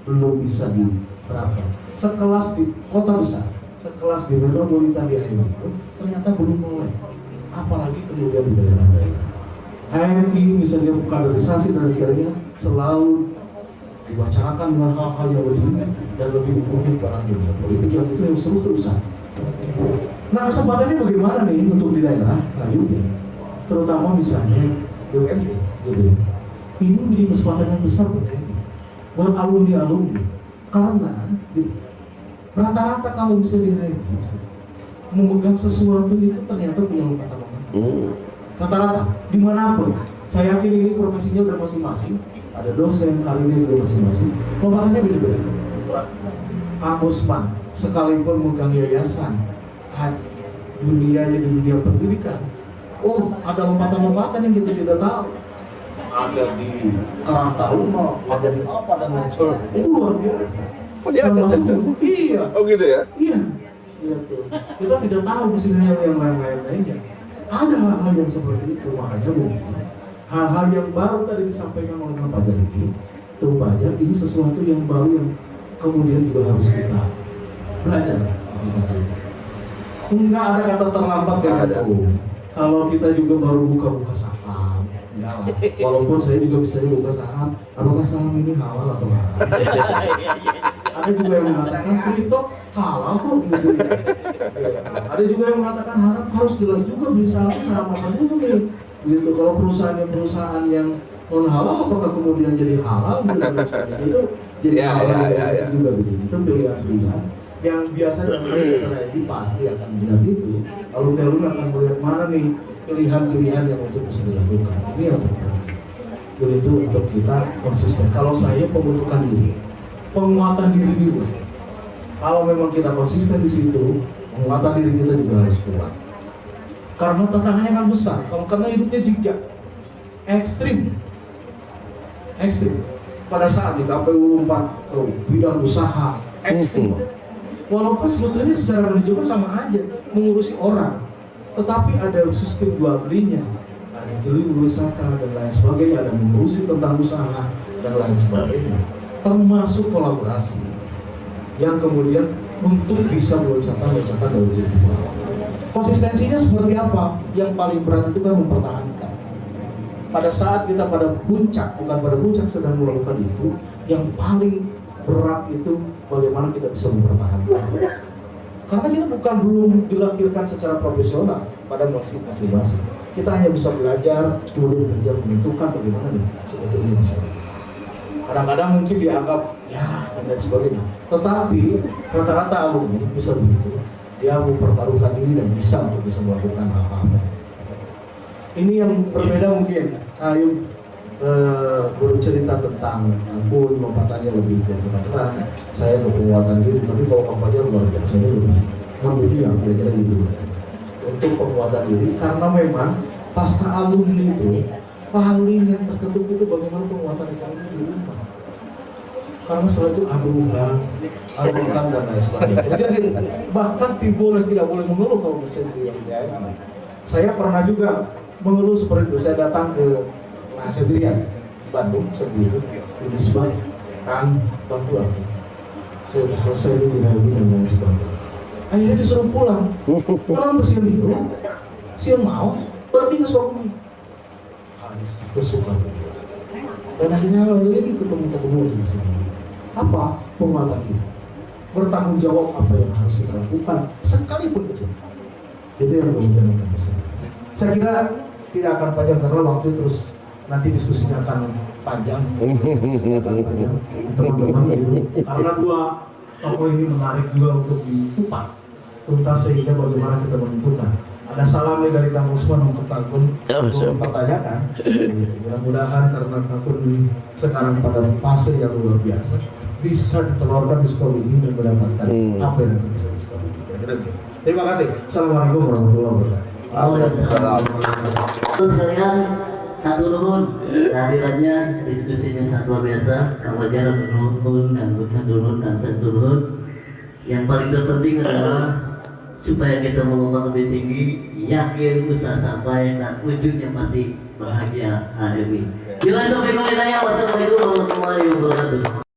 belum bisa diterapkan. Sekelas di kota besar, sekelas di metropolitan di HMI itu ternyata belum mulai. Apalagi kemudian di daerah-daerah. HMI misalnya kaderisasi dan sebagainya selalu diwacanakan dengan hal-hal yang lebih dan lebih umum pada dunia politik yang itu yang terus-terusan. Nah kesempatannya bagaimana nih untuk di daerah kayu ya, terutama misalnya BUMD, gitu. Ini menjadi kesempatan yang besar buat alumni karena rata-rata kalau misalnya di HMI memegang sesuatu itu ternyata punya lompatan. Rata-rata dimanapun, saya yakin ini profesinya udah masing-masing. Ada dosen, karirnya juga masing-masing. Lompatannya beda-beda. Pak Usman sekalipun megang yayasan dunianya di dunia pendidikan, ada lompatan-lompatan yang kita tidak tahu. Ada di Karang Taruna, ada di apa dan lain sebagainya. Itu luar biasa. Iya. Oh gitu ya? Iya. Iya tuh. Kita tidak tahu misalnya yang lain-lainnya. Ada hal-hal yang seperti itu, makanya mungkin hal-hal yang baru tadi disampaikan oleh Pak Jariki, tentu saja ini sesuatu yang baru yang kemudian juga harus kita belajar. Enggak ada kata terlambat yang ada. Kalau kita juga baru buka saham, ya lah. Walaupun saya juga bisa buka saham, apakah saham ini halal atau haram? Ada juga yang mengatakan kripto halal kok. Gitu. Ada juga yang mengatakan haram, harus jelas juga beli saham apa dulu nih. Gitu. Kalau perusahaan yang non halal apakah kemudian jadi halal gitu, itu jadi halal juga begitu. Itu pilihan-pilihan yang biasanya terjadi pasti akan melihat itu. Lalu Velun akan melihat mana nih pilihan-pilihan yang untuk bisa dilakukan. Ini yang begitu untuk kita konsisten. Kalau saya pembentukan diri, penguatan diri juga. Kalau memang kita konsisten di situ, penguatan diri kita juga harus kuat. Karena tantangannya kan besar. Karena hidupnya jijak, ekstrim. Pada saat di KPU 4 bidang usaha ekstrim. Walaupun sebetulnya secara manajemen sama aja mengurusi orang, tetapi ada sistem jual belinya, ada jeli wisata dan lain sebagainya, ada mengurusi tentang usaha dan lain sebagainya, termasuk kolaborasi yang kemudian untuk bisa loncatan dari jadi bawah. Konsistensinya seperti apa? Yang paling berat itu kan mempertahankan. pada saat kita pada puncak, bukan pada puncak sedang melakukan itu, yang paling berat itu bagaimana kita bisa mempertahankan. Karena kita belum dilahirkan secara profesional pada masing-masing. Kita hanya bisa belajar, kemudian belajar menentukan bagaimana nih sebetulnya bisa. Kadang-kadang mungkin dianggap ya dan sebagainya. Tetapi rata-rata alumni bisa begitu. Dia mempertaruhkan diri dan bisa untuk bisa melakukan apa-apa. Ini yang berbeda mungkin. Ayo bercerita tentang ampun lompatannya lebih ke kedokteran, saya ke penguatan diri, tapi kalau kampanye luar biasa ini lebih yang kira-kira gitu untuk penguatan diri, karena memang pasca alumni itu paling yang terketuk itu bagaimana penguatan ekonomi di rumah, karena setelah itu aduhan dan lain sebagainya. Jadi bahkan tidak boleh mengeluh kalau misalnya yang biaya. Saya pernah juga mengeluh seperti itu. Saya datang ke sendirian Bandung sendiri di Misbah kan bantu aku. Saya sudah selesai dulu dengan dan lain sebagainya. Akhirnya disuruh pulang. Pulang ke sini, siang mau pergi ke suami. Habis bersuka. Dan akhirnya lagi ketemu di sini. Apa penguatan itu? Bertanggung jawab apa yang harus kita lakukan sekalipun kecil. Itu yang kemudian kita bisa. Saya kira tidak akan panjang karena waktu terus nanti diskusinya akan panjang, teman-teman gitu. Karena dua tokoh ini menarik juga untuk dikupas tuntas sehingga bagaimana kita menentukan. Ada salam nih dari Kang Usman untuk Takun mempertanyakan. Mudah-mudahan karena Takun ini sekarang pada fase yang luar biasa bisa ditelurkan di sekolah ini dan mendapatkan apa yang bisa di sekolah ini. Terima kasih. Assalamualaikum warahmatullahi wabarakatuh. Terus kalian satu nuhun kehadirannya, diskusinya sangat luar biasa. Kang Fajar nuhun dan Bukan nuhun dan saya nuhun. Yang paling terpenting adalah supaya kita melompat lebih tinggi, yakin bisa sampai dan ujungnya pasti bahagia hari ini. Wassalamualaikum warahmatullahi wabarakatuh.